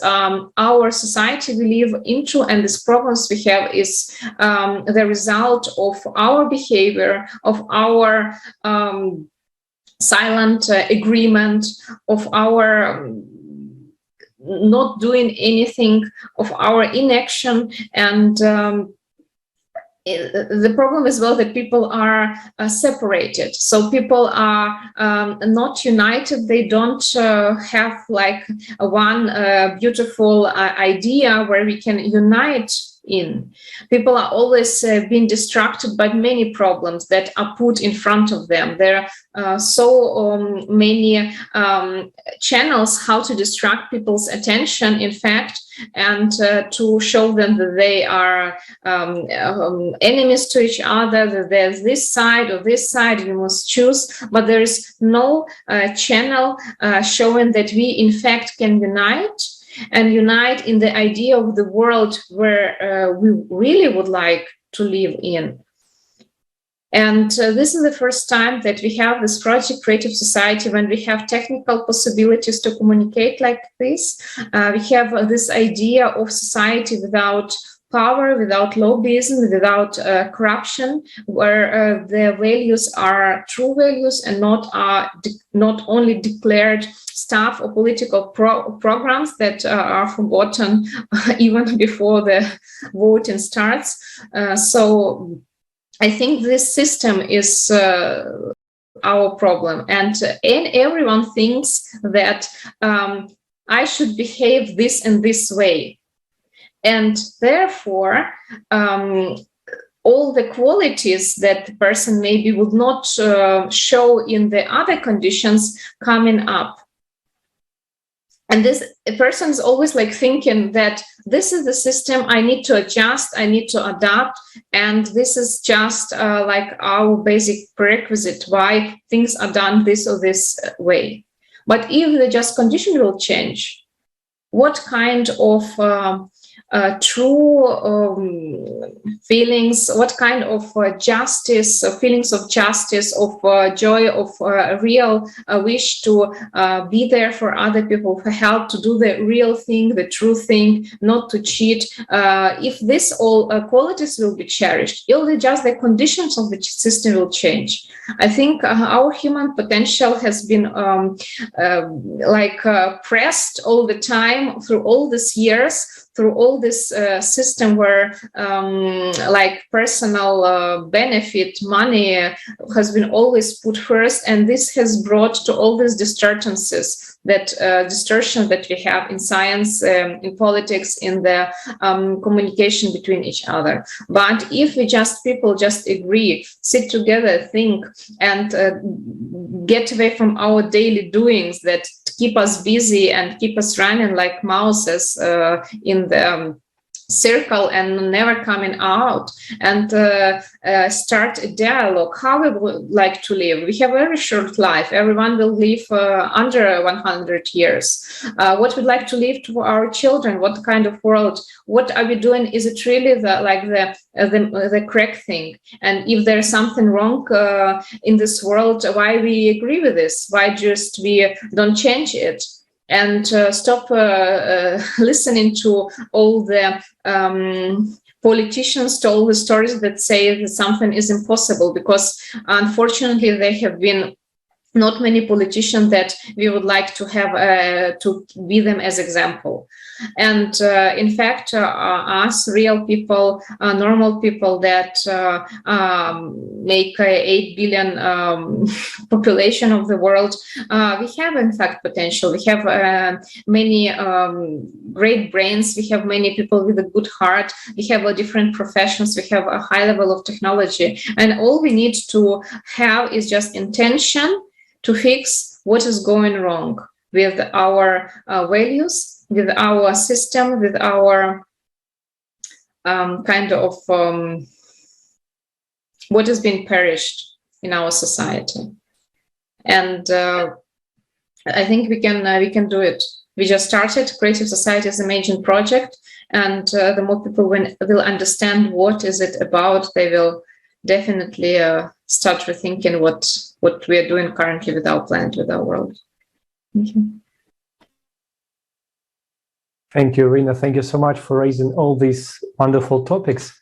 our society we live into and these problems we have is the result of our behavior, of our silent agreement, of our not doing anything, of our inaction, and the problem as well that people are separated. So people are not united. They don't have like one beautiful idea where we can unite in. People are always being distracted by many problems that are put in front of them. There are so many channels how to distract people's attention, in fact, and to show them that they are enemies to each other, that there's this side or this side, you must choose. But there is no channel showing that we, in fact, can unite, and unite in the idea of the world where we really would like to live in. And this is the first time that we have this project Creative Society, when we have technical possibilities to communicate like this. We have this idea of society without power, without lobbyism, without corruption, where the values are true values and not only declared stuff or political programs that are forgotten even before the voting starts. So I think this system is our problem, and everyone thinks that I should behave this and this way. And therefore, all the qualities that the person maybe would not show in the other conditions coming up. And this person is always like thinking that this is the system, I need to adjust, I need to adapt, and this is just like our basic prerequisite why things are done this or this way. But if the just condition will change, what kind of true feelings, what kind of justice, feelings of justice, of joy, of real wish to be there for other people, for help, to do the real thing, the true thing, not to cheat. If this all qualities will be cherished, only just the conditions of the system will change. I think our human potential has been pressed all the time through all these years, through all this system where like personal benefit, money has been always put first, and this has brought to all these distortions that we have in science, in politics, in the communication between each other. But if people just agree, sit together, think, and get away from our daily doings that keep us busy and keep us running like mouses in the circle and never coming out, and start a dialogue how we would like to live. We have a very short life. Everyone will live under 100 years. What we'd like to leave to our children, what kind of world, what are we doing? Is it really the correct thing? And if there's something wrong in this world, why we agree with this? Why just we don't change it? And stop listening to all the politicians told the stories that say that something is impossible, because unfortunately there have been not many politicians that we would like to have to be them as example. And in fact, us real people, normal people that make 8 billion population of the world, we have in fact potential. We have many great brains. We have many people with a good heart. We have different professions. We have a high level of technology. And all we need to have is just intention to fix what is going wrong with our values, with our system, with our kind of what has been perished in our society. And I think we can do it. We just started. Creative Society is a major project, and the more people will understand what is it about, they will definitely start rethinking what we are doing currently with our planet, with our world. Thank you. Thank you, Irina. Thank you so much for raising all these wonderful topics.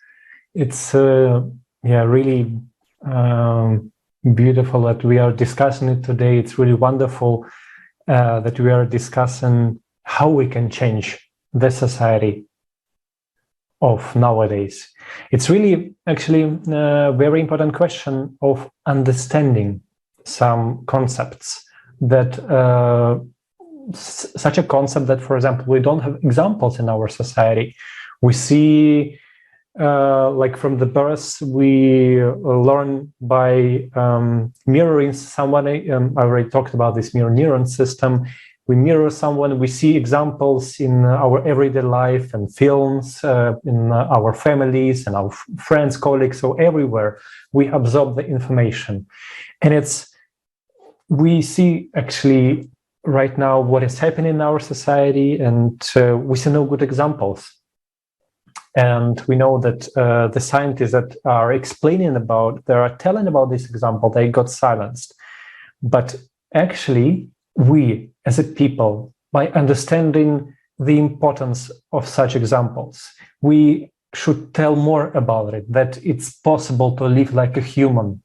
It's really beautiful that we are discussing it today. It's really wonderful that we are discussing how we can change the society of nowadays. It's really actually a very important question of understanding some concepts that such a concept that, for example, we don't have examples in our society. We see like from the birth, we learn by mirroring someone. I already talked about this mirror neuron system. We mirror someone, we see examples in our everyday life and films, in our families and our friends, colleagues, so everywhere we absorb the information. And we see actually right now what is happening in our society, and we see no good examples. And we know that the scientists that are they are telling about this example, they got silenced. But actually, we as a people, by understanding the importance of such examples, we should tell more about it, that it's possible to live like a human.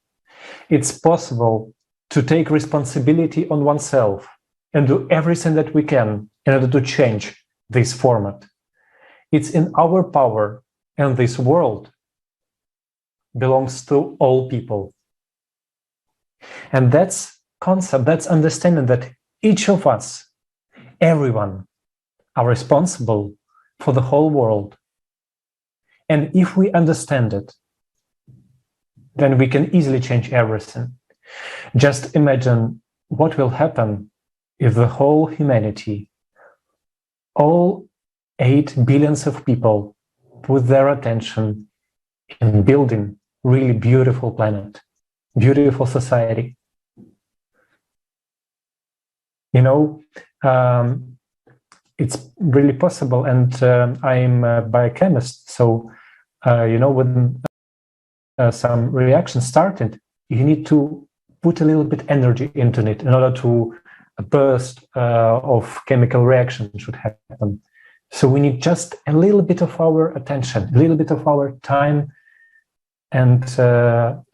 It's possible to take responsibility on oneself and do everything that we can in order to change this format. It's in our power, and this world belongs to all people. And that's concept, that's understanding that each of us, everyone, are responsible for the whole world. And if we understand it, then we can easily change everything. Just imagine what will happen if the whole humanity, all 8 billion of people, put their attention in building really beautiful planet, beautiful society. You know, it's really possible, and I'm a biochemist, so when some reaction started, you need to put a little bit energy into it in order to a burst of chemical reaction should happen. So we need just a little bit of our attention, a little bit of our time and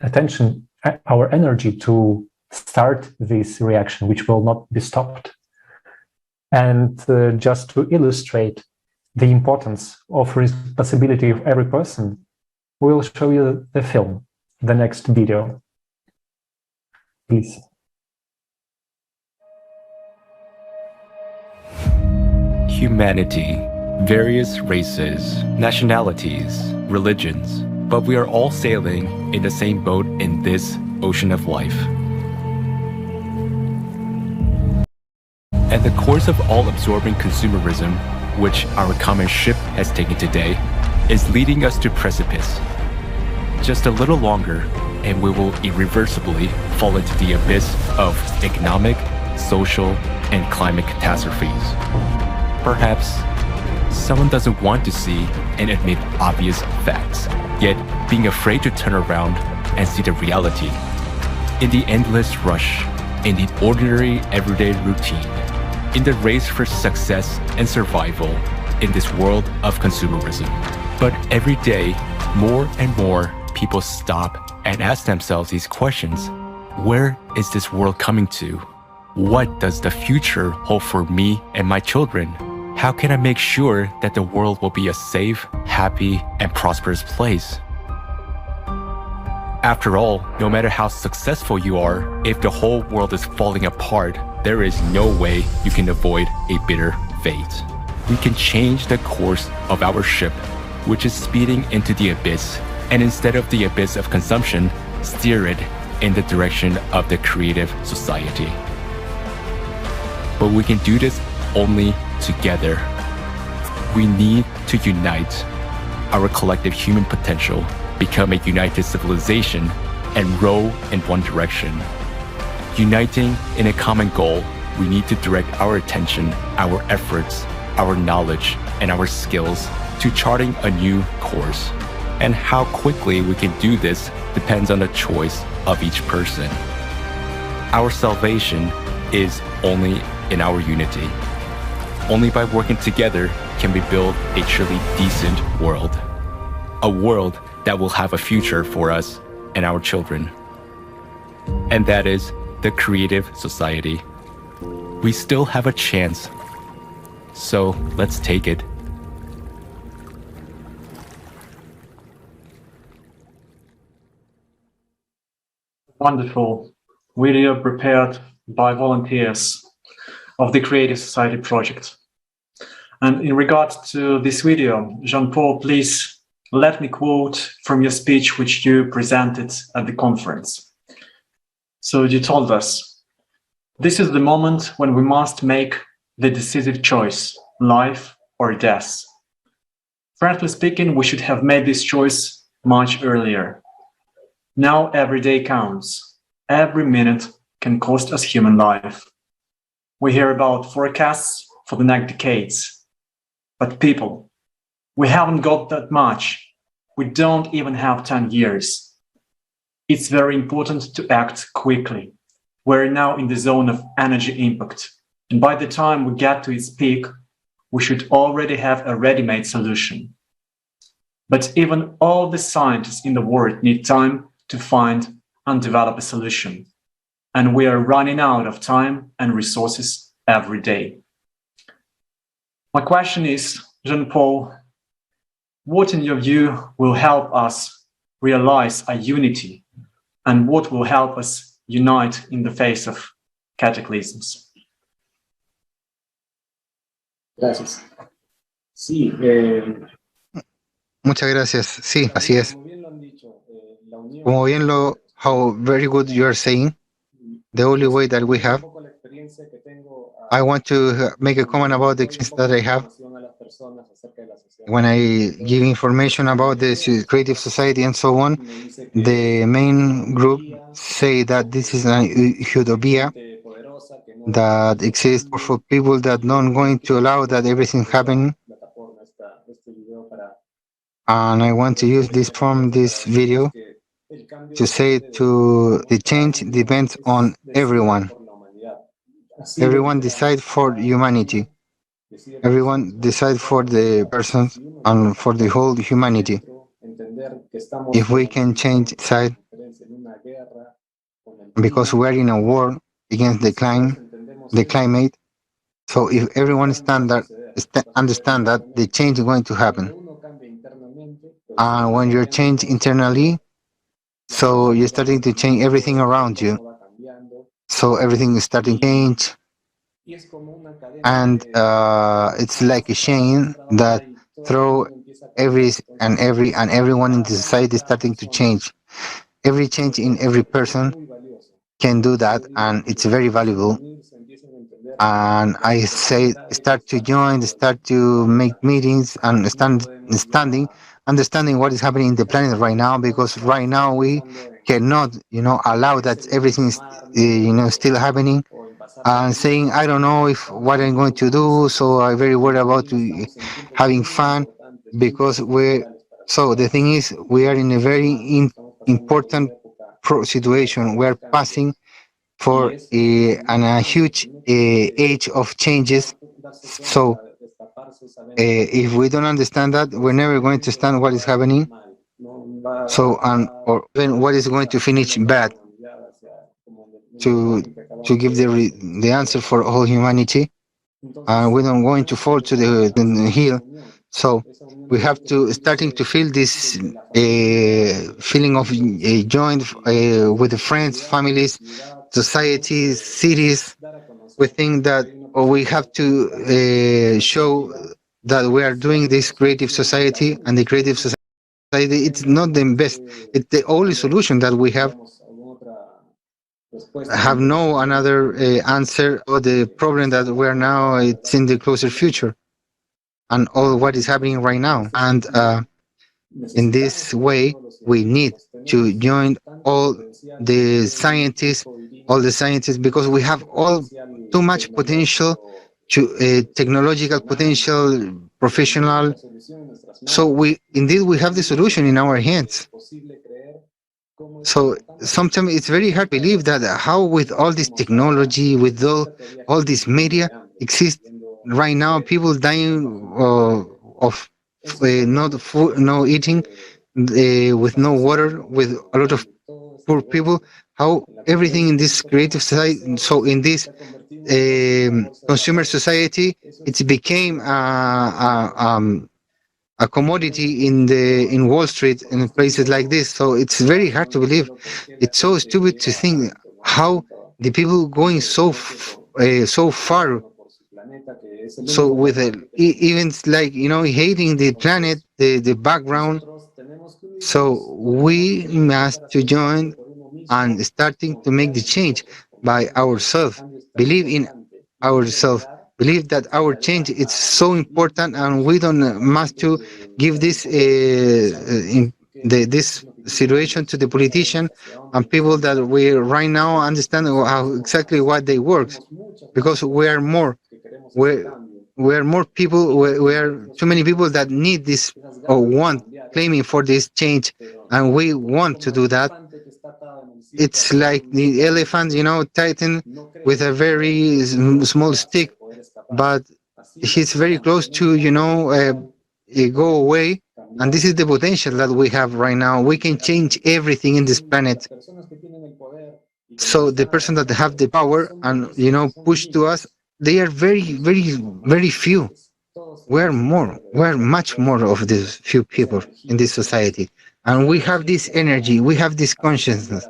attention, our energy to start this reaction, which will not be stopped. And just to illustrate the importance of responsibility of every person, we'll show you the film, the next video. Please. Humanity, various races, nationalities, religions, but we are all sailing in the same boat in this ocean of life. And the course of all-absorbing consumerism, which our common ship has taken today, is leading us to precipice. Just a little longer, and we will irreversibly fall into the abyss of economic, social, and climate catastrophes. Perhaps someone doesn't want to see and admit obvious facts, yet being afraid to turn around and see the reality. In the endless rush, in the ordinary everyday routine, in the race for success and survival in this world of consumerism. But every day, more and more people stop and ask themselves these questions. Where is this world coming to? What does the future hold for me and my children? How can I make sure that the world will be a safe, happy, and prosperous place? After all, no matter how successful you are, if the whole world is falling apart, there is no way you can avoid a bitter fate. We can change the course of our ship, which is speeding into the abyss, and instead of the abyss of consumption, steer it in the direction of the creative society. But we can do this only together. We need to unite our collective human potential, become a united civilization, and row in one direction. Uniting in a common goal, we need to direct our attention, our efforts, our knowledge, and our skills to charting a new course. And how quickly we can do this depends on the choice of each person. Our salvation is only in our unity. Only by working together can we build a truly decent world. A world that will have a future for us and our children. And that is the creative society. We still have a chance. So let's take it. Wonderful video prepared by volunteers of the Creative Society project. And in regard to this video, Jean-Paul, please let me quote from your speech which you presented at the conference. So you told us, "This is the moment when we must make the decisive choice, life or death. Frankly speaking, we should have made this choice much earlier. Now every day counts. Every minute can cost us human life. We hear about forecasts for the next decades. But people, we haven't got that much. We don't even have 10 years. It's very important to act quickly. We're now in the zone of energy impact. And by the time we get to its peak, we should already have a ready-made solution. But even all the scientists in the world need time to find and develop a solution. And we are running out of time and resources every day." My question is, Jean-Paul, what in your view will help us realize a unity, and what will help us unite in the face of cataclysms? Gracias. Sí, Muchas gracias. Sí, así es. como bien lo han dicho, la unión Como bien how very good you are saying, the only way that we have, poco la experiencia que tengo I want to make a comment about the experience that I have información a las personas acerca de la sociedad. when I give information about the creative society and so on. The main group say that this is a utopia that exists for people that not going to allow that everything happen. And I want to use this from this video to say to the change depends on everyone. Everyone decide for humanity. Everyone decide for the persons and for the whole humanity. If we can change side, because we are in a war against the climate. So if everyone understand that the change is going to happen. And when you're changed internally, so you're starting to change everything around you. So everything is starting to change. And it's like a chain that throw everyone in the society starting to change. Every change in every person can do that, and it's very valuable. And I say start to join, start to make meetings, and understanding what is happening in the planet right now, because right now we cannot, allow that everything is, still happening. And saying, I don't know if what I'm going to do, so I'm very worried about having fun, because so the thing is, we are in a very important situation. We're passing for a huge age of changes. So if we don't understand that, we're never going to understand what is happening. So, or even what is going to finish bad to give the answer for all humanity. We don't going to fall to the hill. So we have to starting to feel this feeling of joined with the friends, families, societies, cities. We think that we have to show that we are doing this creative society, and the creative society, it's not the best, it's the only solution that we have no another answer or the problem that we are now, it's in the closer future and all what is happening right now. And in this way, we need to join all the scientists, because we have all too much potential, to technological potential, professional. So we have the solution in our hands. So sometimes it's very hard to believe that how with all this technology, with all this media exists right now, people dying of not food, no eating, with no water, with a lot of poor people. How everything in this creative society, so in this consumer society, it became a commodity in Wall Street and places like this. So it's very hard to believe. It's so stupid to think how the people going so far. So with even like hating the planet, the background. So we must to join and starting to make the change by ourselves. Believe in ourselves. Believe that our change is so important, and we don't must to give this this situation to the politician and people that we right now understand how exactly what they work, because we are more people. We are too many people that need this or want claiming for this change, and we want to do that. It's like the elephant, Titan with a very small stick, but he's very close to, go away. And this is the potential that we have right now. We can change everything in this planet. So the person that have the power and, push to us, they are very, very, very few. We're much more of these few people in this society. And we have this energy, we have this consciousness,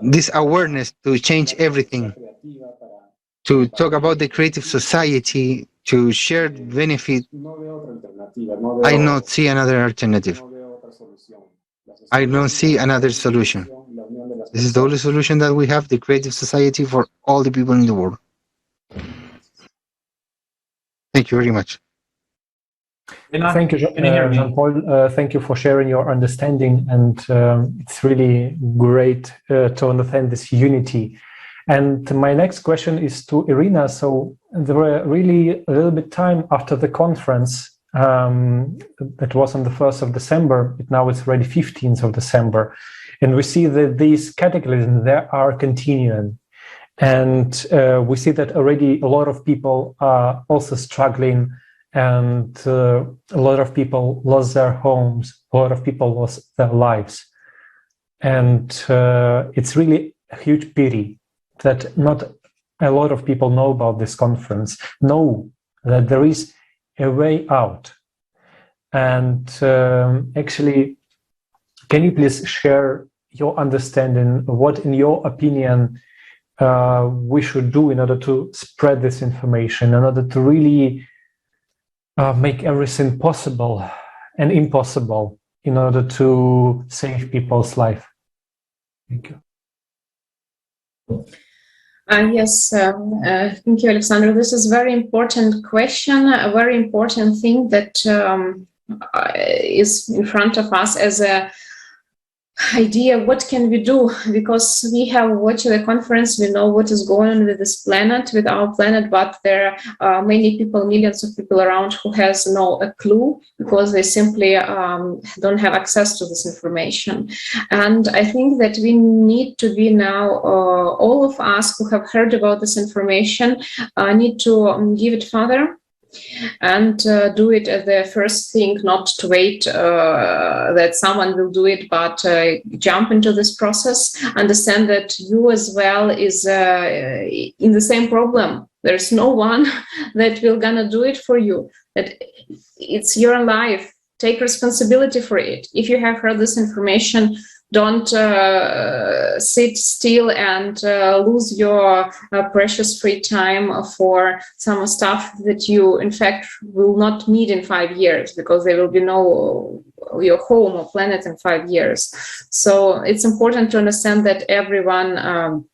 this awareness to change everything, to talk about the creative society, to share benefit. I not see another alternative. I don't see another solution. This is the only solution that we have, the creative society for all the people in the world. Thank you very much. Thank you, Jean-Paul. Thank you for sharing your understanding, and it's really great to understand this unity. And my next question is to Irina. So there were really a little bit time after the conference that was on the 1st of December. Now it's already 15th of December. And we see that these cataclysms, they are continuing. And we see that already a lot of people are also struggling, and a lot of people lost their homes, a lot of people lost their lives. And it's really a huge pity that not a lot of people know about this conference, know that there is a way out. And actually, can you please share your understanding, what in your opinion we should do in order to spread this information, in order to really make everything possible and impossible in order to save people's life? Thank you. Yes, thank you, Alexander. This is a very important question, a very important thing that is in front of us as a idea. What can we do? Because we have watched the conference, we know what is going on with this planet, with our planet, but there are many people, millions of people around who has no clue, because they simply don't have access to this information. And I think that we need to be now, all of us who have heard about this information need to give it further. and do it as the first thing, not to wait that someone will do it, but jump into this process. Understand that you as well is in the same problem. There's no one that will gonna do it for you. That it's your life. Take responsibility for it. If you have heard this information, don't sit still and lose your precious free time for some stuff that you, in fact, will not need in 5 years, because there will be no your home or planet in 5 years. So it's important to understand that everyone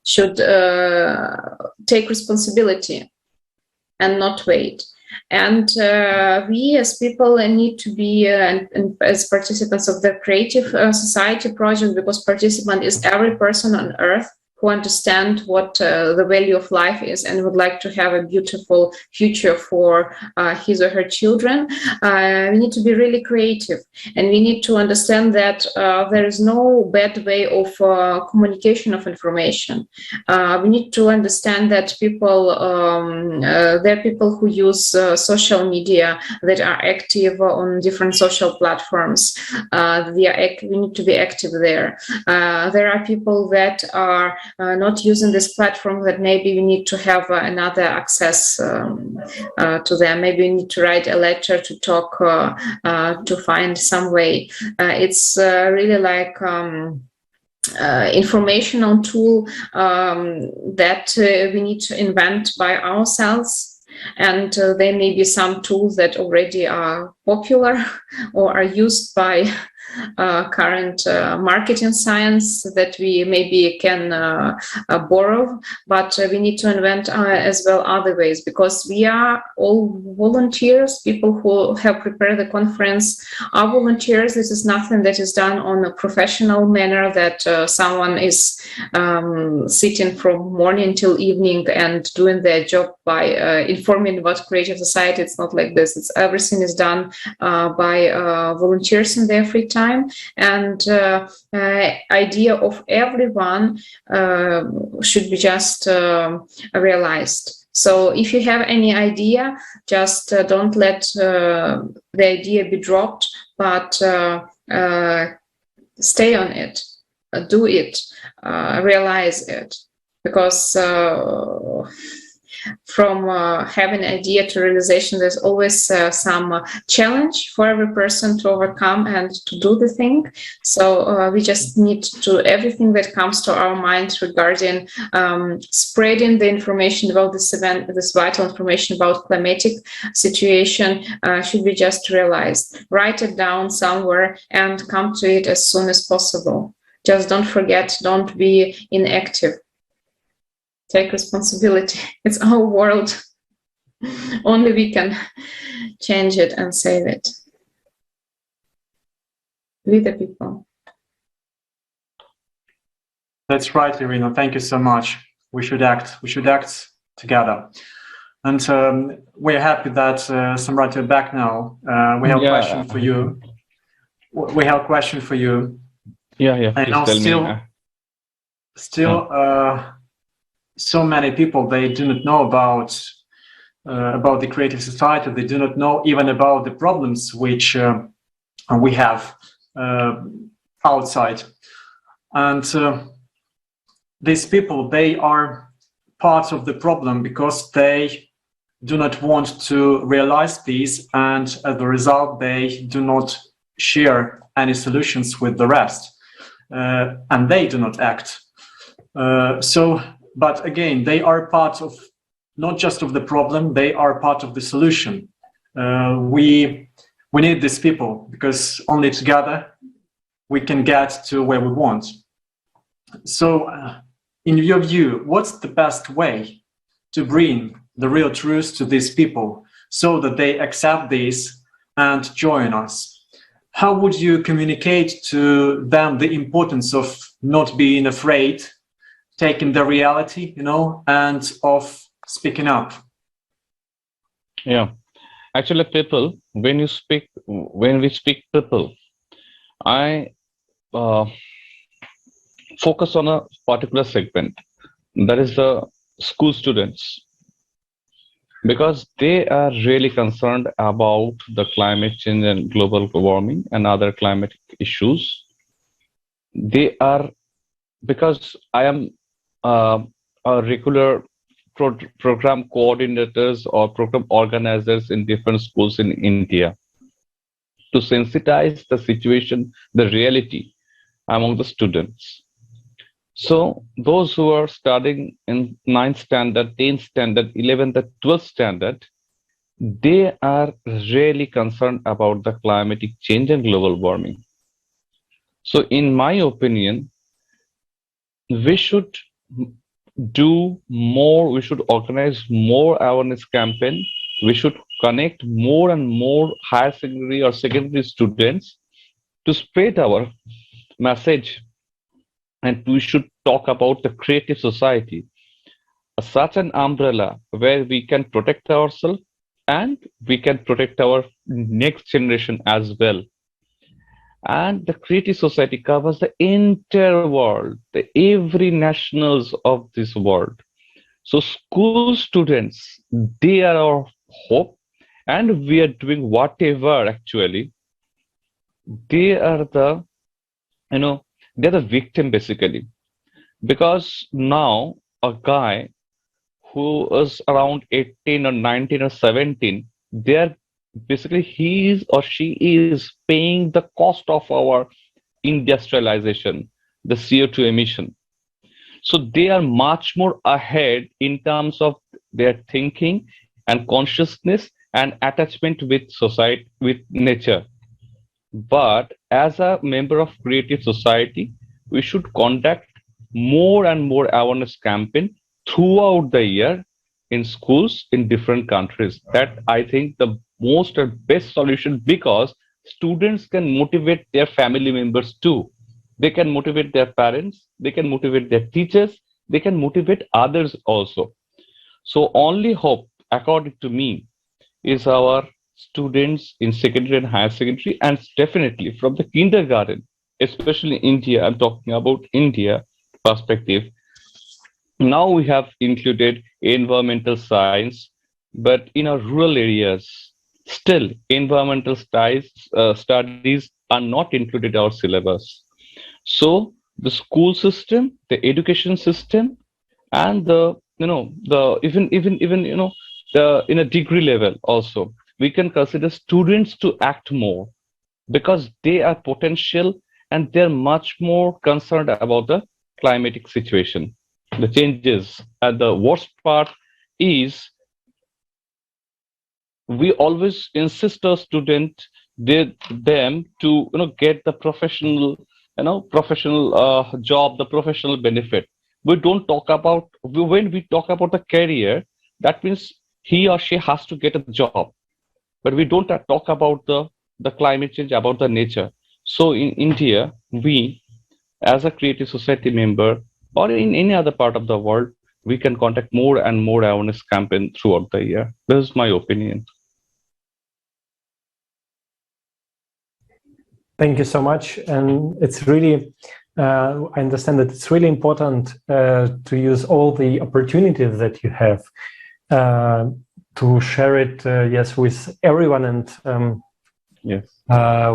should take responsibility and not wait. And we as people need to be and as participants of the creative society project, because participant is every person on earth who understand what the value of life is and would like to have a beautiful future for his or her children. We need to be really creative, and we need to understand that there is no bad way of communication of information. We need to understand that people, there are people who use social media, that are active on different social platforms. We need to be active there. There are people that are not using this platform, that maybe we need to have another access to them. Maybe we need to write a letter to talk, to find some way. It's really like informational tool that we need to invent by ourselves. And there may be some tools that already are popular or are used by current marketing science that we maybe can borrow, but we need to invent as well other ways, because we are all volunteers. People who have prepared the conference are volunteers. This is nothing that is done on a professional manner, that someone is sitting from morning till evening and doing their job by informing about creative society. It's not like this. Everything is done by volunteers in their free time. And idea of everyone should be just realized. So if you have any idea, just don't let the idea be dropped, but stay on it, do it, realize it, because from having an idea to realization, there's always some challenge for every person to overcome and to do the thing. So we just need to, everything that comes to our minds regarding spreading the information about this event, this vital information about climatic situation, should be just realized. Write it down somewhere and come to it as soon as possible. Just don't forget, don't be inactive. Take responsibility. It's our world. Only we can change it and save it. We the people. That's right, Irina. Thank you so much. We should act. We should act together. And we're happy that Samrat, you're back now. We have a question for you. We have a question for you. Yeah. And now still, so many people, they do not know about the creative society. They do not know even about the problems which we have outside. And these people, they are part of the problem because they do not want to realize these, and as a result, they do not share any solutions with the rest, and they do not act. But again, they are part of, not just of the problem, they are part of the solution. We need these people, because only together we can get to where we want. So in your view, what's the best way to bring the real truth to these people so that they accept this and join us? How would you communicate to them the importance of not being afraid, taking the reality, and of speaking up? Yeah, actually, people, when we speak people, I focus on a particular segment, that is the school students. because they are really concerned about the climate change and global warming and other climatic issues. They are, because I am a regular program coordinators or program organizers in different schools in India, to sensitize the situation, the reality among the students. So those who are studying in 9th standard, 10th standard, 11th, and 12th standard, they are really concerned about the climatic change and global warming. So in my opinion, we should do more, we should organize more awareness campaign, we should connect more and more higher secondary or secondary students to spread our message, and we should talk about the creative society, such an umbrella where we can protect ourselves and we can protect our next generation as well. And the creative society covers the entire world, the every nationals of this world. So school students, they are our hope, and we are doing whatever actually. They are the, they're the victim basically. Because now a guy who is around 18 or 19 or 17, they're basically he is or she is paying the cost of our industrialization, the CO2 emission. So they are much more ahead in terms of their thinking and consciousness and attachment with society, with nature. But as a member of creative society, we should conduct more and more awareness campaign throughout the year in schools in different countries. That I think the most or best solution, because students can motivate their family members too. They can motivate their parents, they can motivate their teachers, they can motivate others also. So only hope, according to me, is our students in secondary and higher secondary, and definitely from the kindergarten, especially India. I'm talking about India perspective. Now we have included environmental science, but in our rural areas, still environmental studies are not included in our syllabus. So the school system, the education system, and the the even the in a degree level also, we can consider students to act more, because they are potential and they're much more concerned about the climatic situation, the changes. And the worst part is we always insist our student them to get the professional professional job, the professional benefit. We don't talk about, when we talk about the career, that means he or she has to get a job, but we don't talk about the climate change, about the nature. So in India, we as a creative society member or in any other part of the world, we can conduct more and more awareness campaign throughout the year. This is my opinion. Thank you so much. And it's really, I understand that it's really important to use all the opportunities that you have to share it, yes, with everyone, and yes,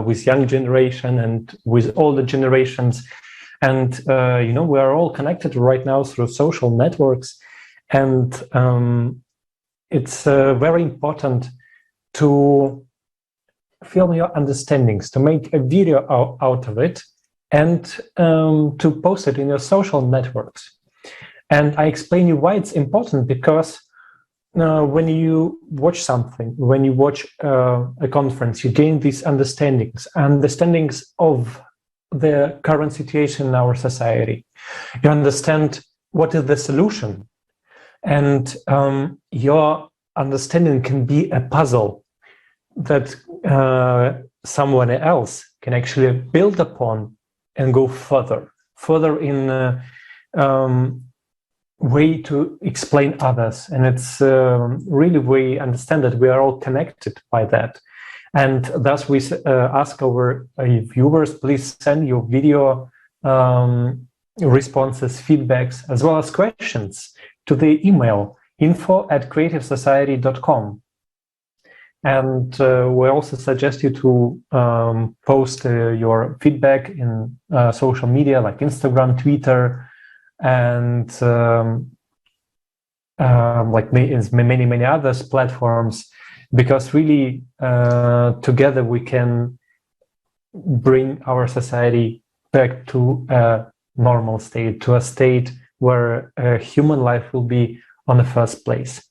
with young generation and with all the generations. And, we are all connected right now through social networks. And it's very important to film your understandings, to make a video out of it, and to post it in your social networks. And I explain you why it's important, because when you watch something, when you watch a conference, you gain these understandings of the current situation in our society. You understand what is the solution, and your understanding can be a puzzle that someone else can actually build upon and go further in way to explain others. And it's really, we understand that we are all connected by that. And thus we ask our viewers, please send your video responses, feedbacks, as well as questions to the email info@creativesociety.com. And we also suggest you to post your feedback in social media like Instagram, Twitter, and like many other platforms, because really together we can bring our society back to a normal state, to a state where human life will be on the first place.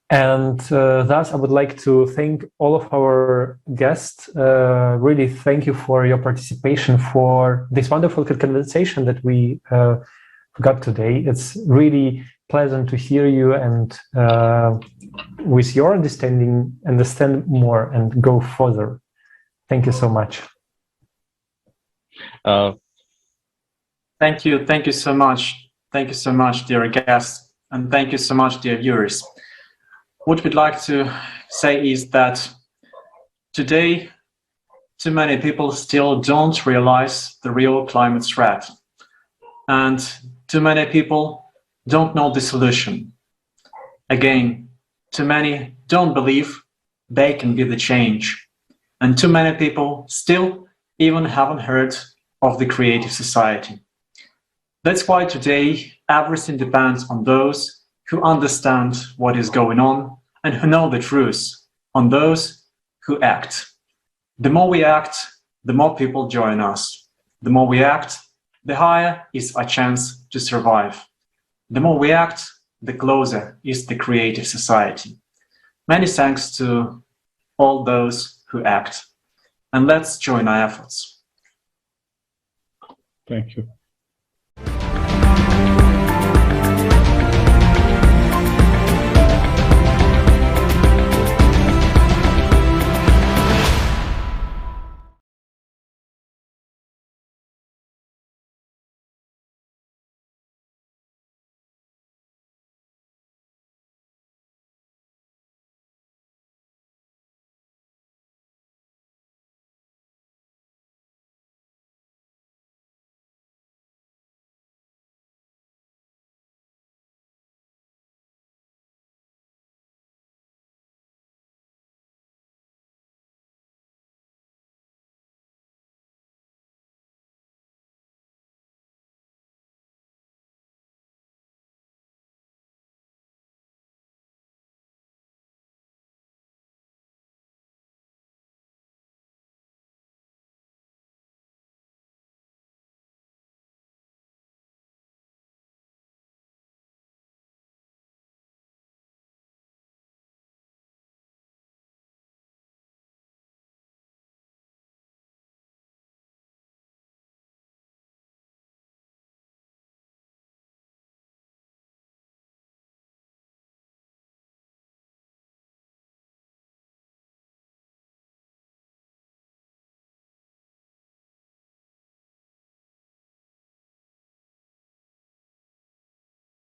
And thus, I would like to thank all of our guests. Really, thank you for your participation, for this wonderful conversation that we got today. It's really pleasant to hear you and with your understand more and go further. Thank you so much. Thank you so much. Thank you so much, dear guests, and thank you so much, dear viewers. What we'd like to say is that today, too many people still don't realize the real climate threat, and too many people don't know the solution. Again, too many don't believe they can be the change, and too many people still even haven't heard of the creative society. That's why today everything depends on those who understand what is going on and who know the truth, on those who act. The more we act, the more people join us. The more we act, the higher is our chance to survive. The more we act, the closer is the creative society. Many thanks to all those who act. And let's join our efforts. Thank you.